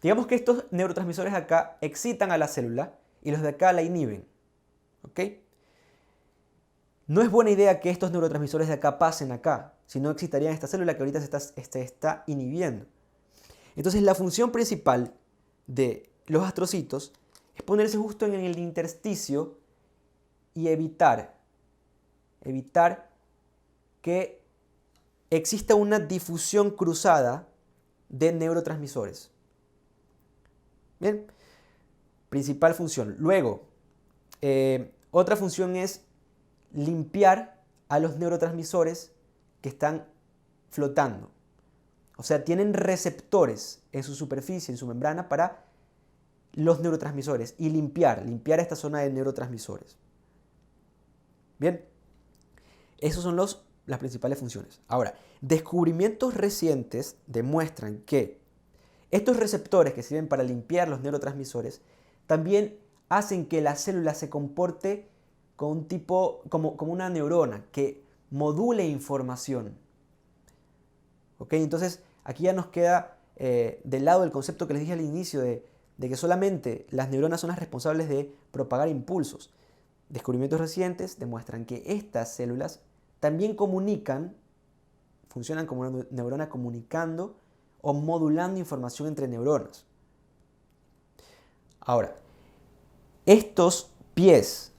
Digamos que estos neurotransmisores acá excitan a la célula y los de acá la inhiben. ¿Ok? No es buena idea que estos neurotransmisores de acá pasen acá, si no excitarían esta célula que ahorita se está inhibiendo. Entonces la función principal de los astrocitos es ponerse justo en el intersticio y evitar que exista una difusión cruzada de neurotransmisores. Bien, principal función. Luego, otra función es limpiar a los neurotransmisores que están flotando. O sea, tienen receptores en su superficie, en su membrana, para los neurotransmisores y limpiar esta zona de neurotransmisores. Bien, esas son las principales funciones. Ahora, descubrimientos recientes demuestran que estos receptores que sirven para limpiar los neurotransmisores también hacen que la célula se comporte como una neurona que module información. ¿Ok? Entonces, aquí ya nos queda del lado el concepto que les dije al inicio de que solamente las neuronas son las responsables de propagar impulsos. Descubrimientos recientes demuestran que estas células también funcionan como una neurona comunicando o modulando información entre neuronas. Ahora, estos pies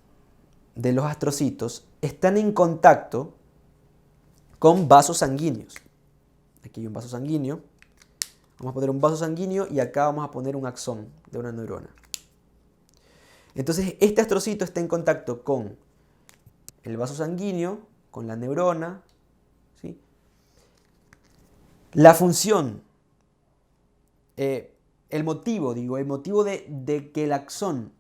de los astrocitos están en contacto con vasos sanguíneos. Aquí hay un vaso sanguíneo. Vamos a poner un vaso sanguíneo y acá vamos a poner un axón de una neurona. Entonces, este astrocito está en contacto con el vaso sanguíneo, con la neurona, ¿sí? La función, el motivo de que el axón,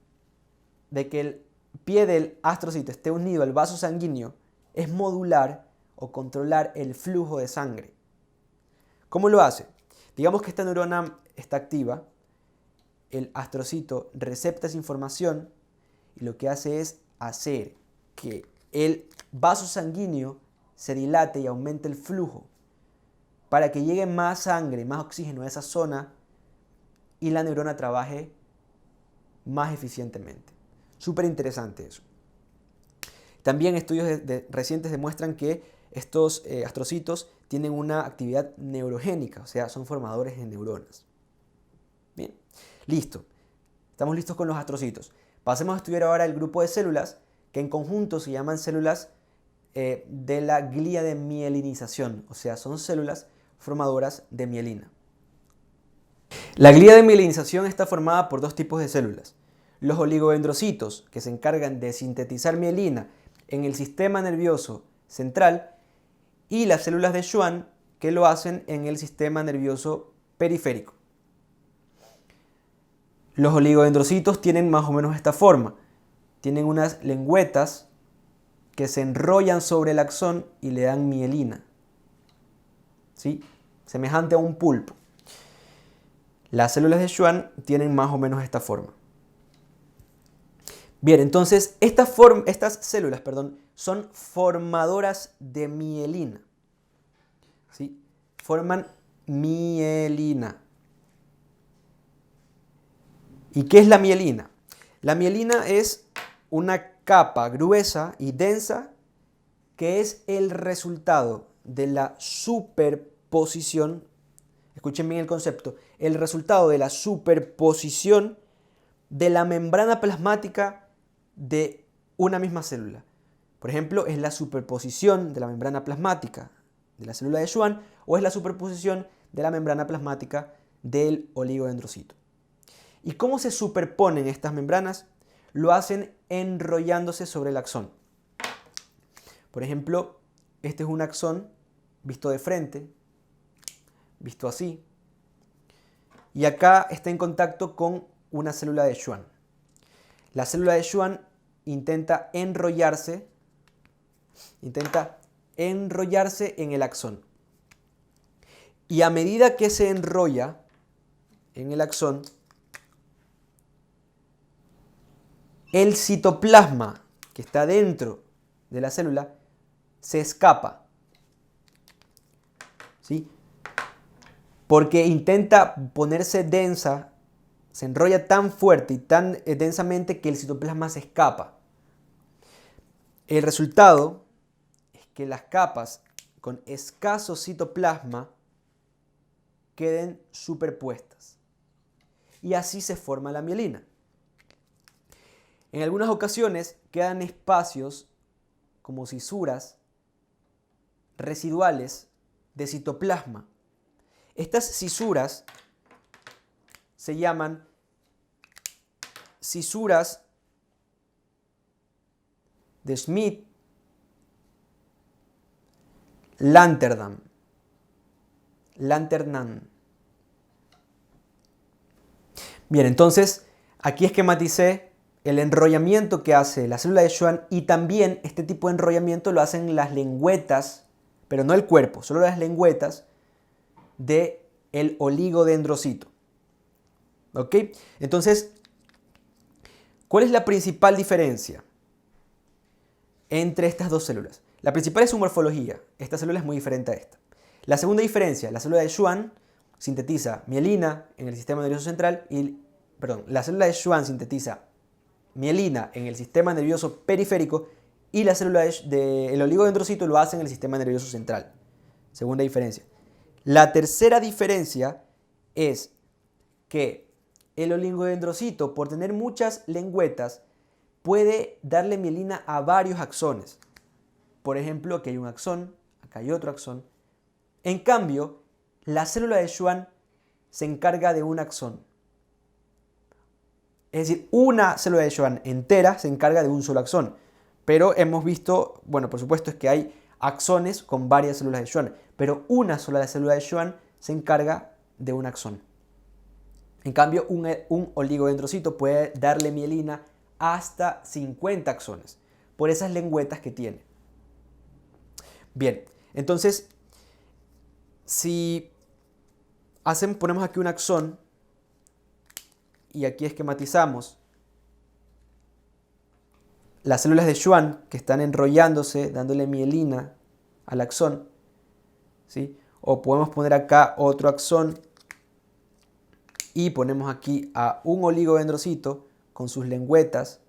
de que el pie del astrocito esté unido al vaso sanguíneo es modular o controlar el flujo de sangre. ¿Cómo lo hace? Digamos que esta neurona está activa, el astrocito recepta esa información y lo que hace es hacer que el vaso sanguíneo se dilate y aumente el flujo para que llegue más sangre, más oxígeno a esa zona y la neurona trabaje más eficientemente. Súper interesante eso. También estudios recientes demuestran que estos astrocitos tienen una actividad neurogénica, o sea, son formadores de neuronas. Bien, listo. Estamos listos con los astrocitos. Pasemos a estudiar ahora el grupo de células que en conjunto se llaman células de la glía de mielinización, o sea, son células formadoras de mielina. La glía de mielinización está formada por dos tipos de células. Los oligodendrocitos, que se encargan de sintetizar mielina en el sistema nervioso central, y las células de Schwann, que lo hacen en el sistema nervioso periférico. Los oligodendrocitos tienen más o menos esta forma. Tienen unas lengüetas que se enrollan sobre el axón y le dan mielina, ¿sí? Semejante a un pulpo. Las células de Schwann tienen más o menos esta forma. Bien, entonces estas células, son formadoras de mielina, ¿sí? Forman mielina. ¿Y qué es la mielina? La mielina es una capa gruesa y densa que es el resultado de la superposición, escuchen bien el concepto, el resultado de la superposición de la membrana plasmática de una misma célula. Por ejemplo, es la superposición de la membrana plasmática de la célula de Schwann o es la superposición de la membrana plasmática del oligodendrocito. ¿Y cómo se superponen estas membranas? Lo hacen enrollándose sobre el axón. Por ejemplo, este es un axón visto de frente, visto así, y acá está en contacto con una célula de Schwann. La célula de Schwann intenta enrollarse en el axón. Y a medida que se enrolla en el axón, el citoplasma que está dentro de la célula se escapa, ¿sí? Porque intenta ponerse densa, se enrolla tan fuerte y tan densamente que el citoplasma se escapa. El resultado es que las capas con escaso citoplasma queden superpuestas. Y así se forma la mielina. En algunas ocasiones quedan espacios como cisuras residuales de citoplasma. Estas cisuras se llaman cisuras de Schmidt-Lanternam. Bien, entonces aquí esquematicé el enrollamiento que hace la célula de Schwann y también este tipo de enrollamiento lo hacen las lengüetas, pero no el cuerpo, solo las lengüetas del oligodendrocito. ¿Ok? Entonces, ¿cuál es la principal diferencia entre estas dos células? La principal es su morfología. Esta célula es muy diferente a esta. La segunda diferencia, la célula de Schwann sintetiza mielina en el sistema nervioso central la célula de Schwann sintetiza mielina en el sistema nervioso periférico y la célula del oligodendrocito lo hace en el sistema nervioso central. Segunda diferencia. La tercera diferencia es que el oligodendrocito, por tener muchas lengüetas, puede darle mielina a varios axones. Por ejemplo, aquí hay un axón, acá hay otro axón. En cambio, la célula de Schwann se encarga de un axón. Es decir, una célula de Schwann entera se encarga de un solo axón. Pero hemos visto, bueno, por supuesto es que hay axones con varias células de Schwann, pero una sola célula de Schwann se encarga de un axón. En cambio, un oligodendrocito puede darle mielina hasta 50 axones, por esas lengüetas que tiene. Bien, entonces, si ponemos aquí un axón y aquí esquematizamos las células de Schwann que están enrollándose, dándole mielina al axón, ¿sí? O podemos poner acá otro axón y ponemos aquí a un oligodendrocito con sus lengüetas,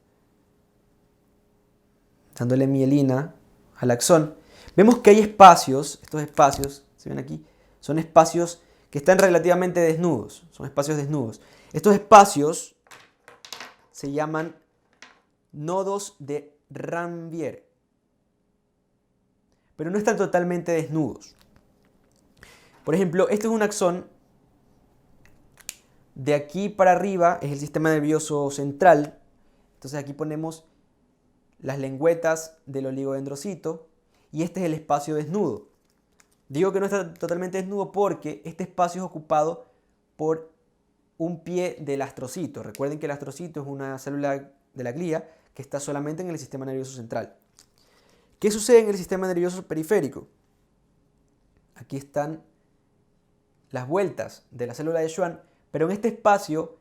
dándole mielina al axón. Vemos que hay espacios, estos espacios, ¿se ven aquí? Son espacios que están relativamente desnudos, son espacios desnudos. Estos espacios se llaman nodos de Ranvier, pero no están totalmente desnudos. Por ejemplo, este es un axón. De aquí para arriba es el sistema nervioso central. Entonces aquí ponemos las lengüetas del oligodendrocito y este es el espacio desnudo. Digo que no está totalmente desnudo porque este espacio es ocupado por un pie del astrocito. Recuerden que el astrocito es una célula de la glía que está solamente en el sistema nervioso central. ¿Qué sucede en el sistema nervioso periférico? Aquí están las vueltas de la célula de Schwann, pero en este espacio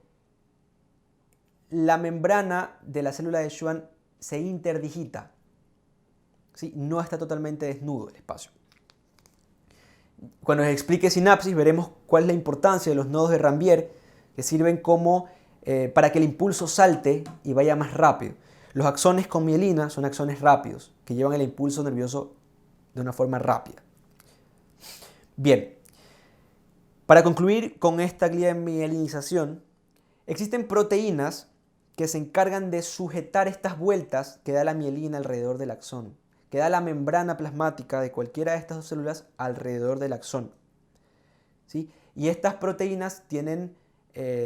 la membrana de la célula de Schwann se interdigita. ¿Sí? No está totalmente desnudo el espacio. Cuando les explique sinapsis veremos cuál es la importancia de los nodos de Ranvier que sirven como para que el impulso salte y vaya más rápido. Los axones con mielina son axones rápidos que llevan el impulso nervioso de una forma rápida. Bien, para concluir con esta gliamielinización, existen proteínas que se encargan de sujetar estas vueltas que da la mielina alrededor del axón, que da la membrana plasmática de cualquiera de estas dos células alrededor del axón. ¿Sí? Y estas proteínas tienen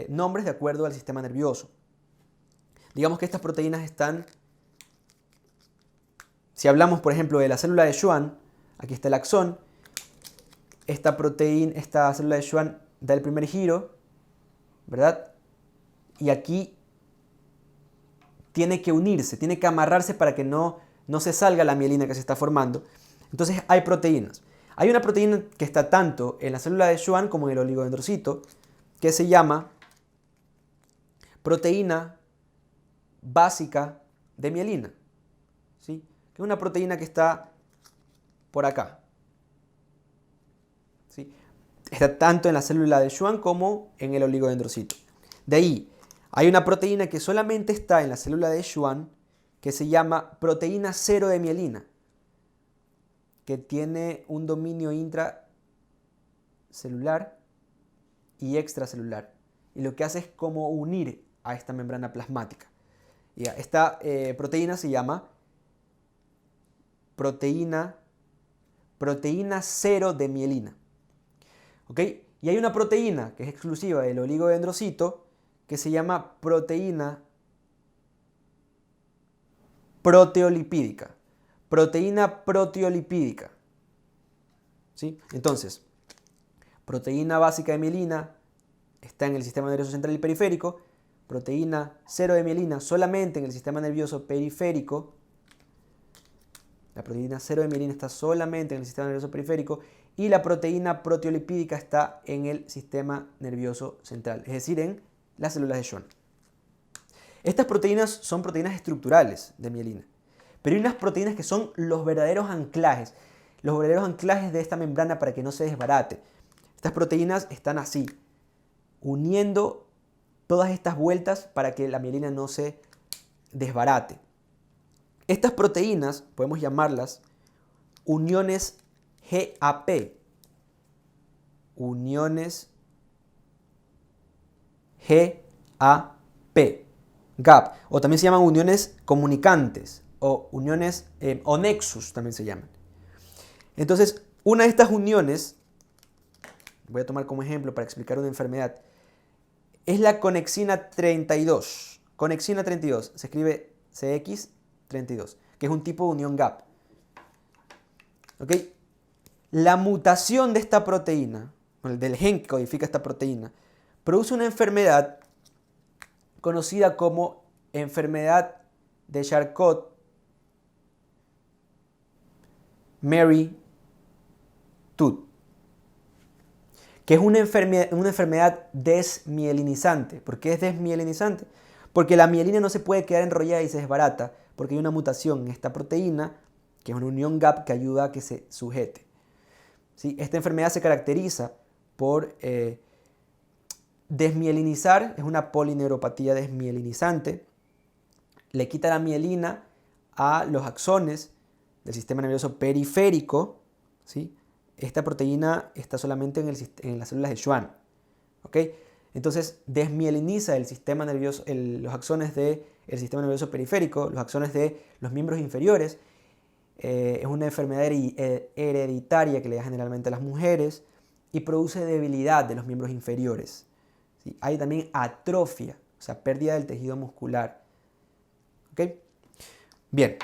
nombres de acuerdo al sistema nervioso. Digamos que estas proteínas están, si hablamos por ejemplo de la célula de Schwann, aquí está el axón, esta célula de Schwann da el primer giro, ¿verdad? Y aquí tiene que unirse, tiene que amarrarse para que no se salga la mielina que se está formando. Entonces hay proteínas. Hay una proteína que está tanto en la célula de Schwann como en el oligodendrocito, que se llama proteína básica de mielina, ¿sí? Que es una proteína que está por acá. ¿Sí? Está tanto en la célula de Schwann como en el oligodendrocito. De ahí, hay una proteína que solamente está en la célula de Schwann que se llama proteína 0 de mielina, que tiene un dominio intracelular y extracelular. Y lo que hace es como unir a esta membrana plasmática. Esta proteína se llama proteína 0 de mielina. ¿Ok? Y hay una proteína que es exclusiva del oligodendrocito que se llama proteína proteolipídica. Proteína proteolipídica. ¿Sí? Entonces, proteína básica de mielina está en el sistema nervioso central y periférico. Proteína 0 de mielina solamente en el sistema nervioso periférico. La proteína 0 de mielina está solamente en el sistema nervioso periférico. Y la proteína proteolipídica está en el sistema nervioso central, es decir, en las células de Schwann. Estas proteínas son proteínas estructurales de mielina, pero hay unas proteínas que son los verdaderos anclajes de esta membrana para que no se desbarate. Estas proteínas están así, uniendo todas estas vueltas para que la mielina no se desbarate. Estas proteínas podemos llamarlas uniones GAP. Uniones GAP. GAP. O también se llaman uniones comunicantes. O uniones o nexus también se llaman. Entonces, una de estas uniones, voy a tomar como ejemplo para explicar una enfermedad, es la conexina 32. Conexina 32. Se escribe CX32, que es un tipo de unión GAP. ¿Ok? La mutación de esta proteína, del gen que codifica esta proteína, produce una enfermedad conocida como enfermedad de Charcot-Marie-Tooth, que es una enfermedad desmielinizante. ¿Por qué es desmielinizante? Porque la mielina no se puede quedar enrollada y se desbarata, porque hay una mutación en esta proteína, que es una unión gap que ayuda a que se sujete. ¿Sí? Esta enfermedad se caracteriza por desmielinizar, es una polineuropatía desmielinizante, le quita la mielina a los axones del sistema nervioso periférico, ¿sí? Esta proteína está solamente en las células de Schwann, ¿ok? Entonces desmieliniza el sistema nervioso, los axones del sistema nervioso periférico, los axones de los miembros inferiores. Es una enfermedad hereditaria que le da generalmente a las mujeres y produce debilidad de los miembros inferiores. ¿Sí? Hay también atrofia, o sea, pérdida del tejido muscular. ¿Ok? Bien.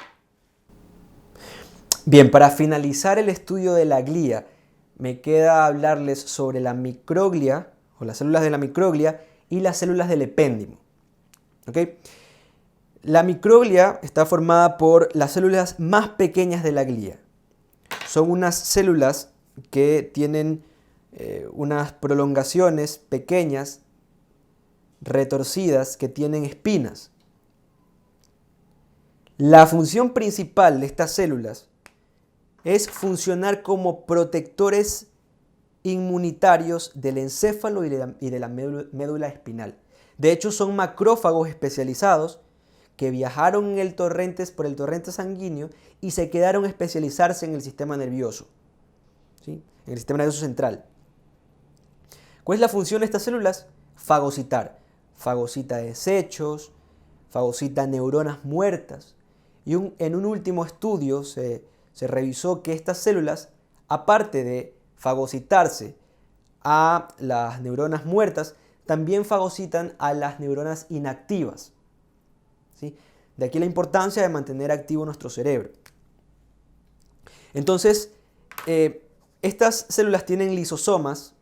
Bien, para finalizar el estudio de la glía, me queda hablarles sobre la microglia, o las células de la microglia, y las células del epéndimo. ¿Ok? La microglia está formada por las células más pequeñas de la glía. Son unas células que tienen unas prolongaciones pequeñas, retorcidas, que tienen espinas. La función principal de estas células es funcionar como protectores inmunitarios del encéfalo y de la médula espinal. De hecho, son macrófagos especializados que viajaron por el torrente sanguíneo y se quedaron a especializarse en el sistema nervioso, ¿sí? En el sistema nervioso central. ¿Cuál es la función de estas células? Fagocitar. Fagocita desechos, fagocita neuronas muertas. Y en un último estudio se revisó que estas células, aparte de fagocitarse a las neuronas muertas, también fagocitan a las neuronas inactivas. ¿Sí? De aquí la importancia de mantener activo nuestro cerebro. Entonces, estas células tienen lisosomas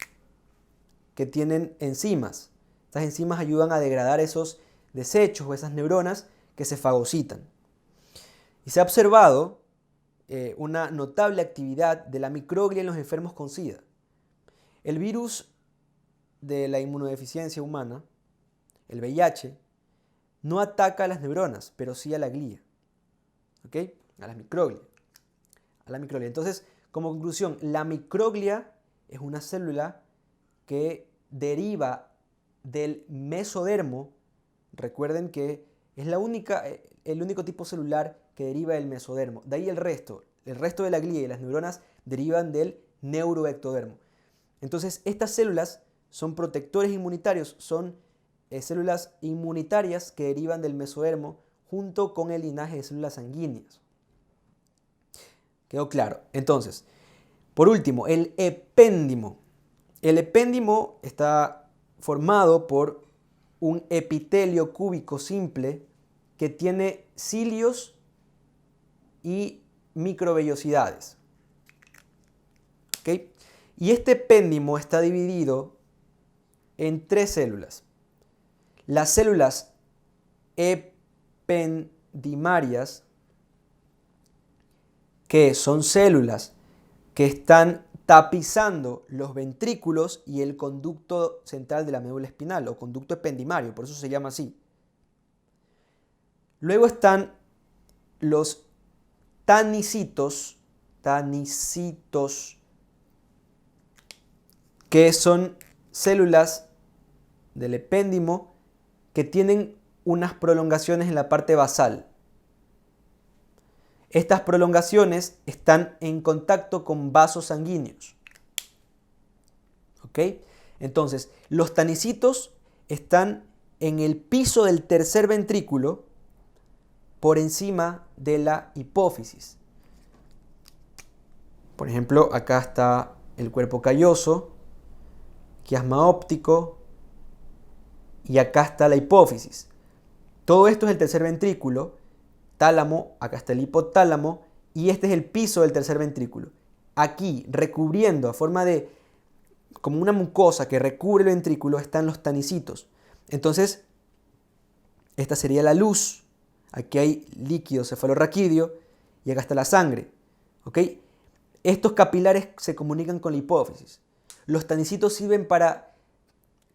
que tienen enzimas. Estas enzimas ayudan a degradar esos desechos o esas neuronas que se fagocitan. Y se ha observado una notable actividad de la microglia en los enfermos con SIDA. El virus de la inmunodeficiencia humana, el VIH, no ataca a las neuronas, pero sí a la glía, ¿ok? A la microglia. Entonces, como conclusión, la microglia es una célula que deriva del mesodermo. Recuerden que es el único tipo celular que deriva del mesodermo. De ahí el resto de la glía y las neuronas derivan del neuroectodermo. Entonces, estas células son protectores inmunitarios, son células inmunitarias que derivan del mesodermo junto con el linaje de células sanguíneas. ¿Quedó claro? Entonces, por último, el epéndimo. El epéndimo está formado por un epitelio cúbico simple que tiene cilios y microvellosidades. ¿Ok? Y este epéndimo está dividido en 3 células. Las células ependimarias, que son células que están tapizando los ventrículos y el conducto central de la médula espinal, o conducto ependimario, por eso se llama así. Luego están los tanicitos, que son células del epéndimo que tienen unas prolongaciones en la parte basal. Estas prolongaciones están en contacto con vasos sanguíneos. ¿Ok? Entonces, los tanicitos están en el piso del tercer ventrículo por encima de la hipófisis. Por ejemplo, acá está el cuerpo calloso, quiasma óptico, y acá está la hipófisis. Todo esto es el tercer ventrículo, tálamo, acá está el hipotálamo, y este es el piso del tercer ventrículo. aquí, recubriendo a forma de como una mucosa que recubre el ventrículo, están los tanicitos. Entonces, esta sería la luz. Aquí hay líquido cefalorraquídeo y acá está la sangre. ¿Ok? Estos capilares se comunican con la hipófisis. Los tanicitos sirven para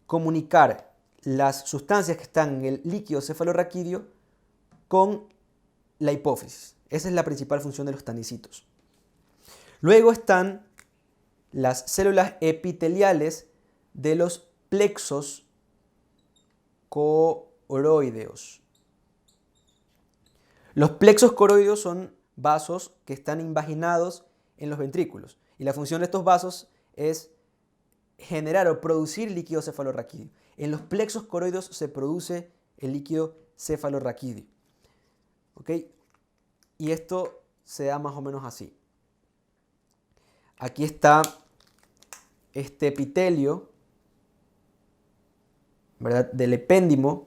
comunicar las sustancias que están en el líquido cefalorraquídeo con la hipófisis. Esa es la principal función de los tanicitos. Luego están las células epiteliales de los plexos coroideos. Los plexos coroideos son vasos que están invaginados en los ventrículos y la función de estos vasos es generar o producir líquido cefalorraquídeo. En los plexos coroideos se produce el líquido cefalorraquídeo. ¿Ok? Y esto se da más o menos así. Aquí está este epitelio, ¿verdad?, del epéndimo.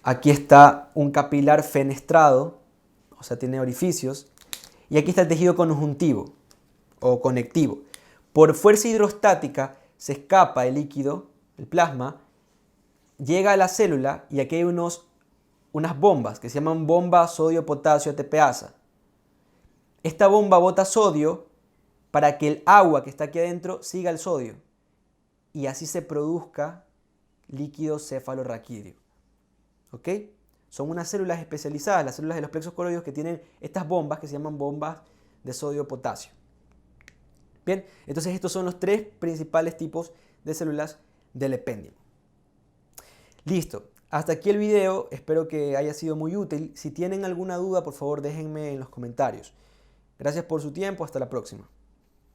Aquí está un capilar fenestrado, o sea, tiene orificios. Y aquí está el tejido conjuntivo o conectivo. Por fuerza hidrostática se escapa el líquido, el plasma, llega a la célula y aquí hay unas bombas que se llaman bomba sodio-potasio ATPasa. Esta bomba bota sodio para que el agua que está aquí adentro siga el sodio y así se produzca líquido cefalorraquídeo. ¿Ok? Son unas células especializadas, las células de los plexos coroideos, que tienen estas bombas que se llaman bombas de sodio-potasio. Bien, entonces estos son los tres principales tipos de células del epéndimo. Listo, hasta aquí el video, espero que haya sido muy útil. Si tienen alguna duda, por favor déjenme en los comentarios. Gracias por su tiempo, hasta la próxima.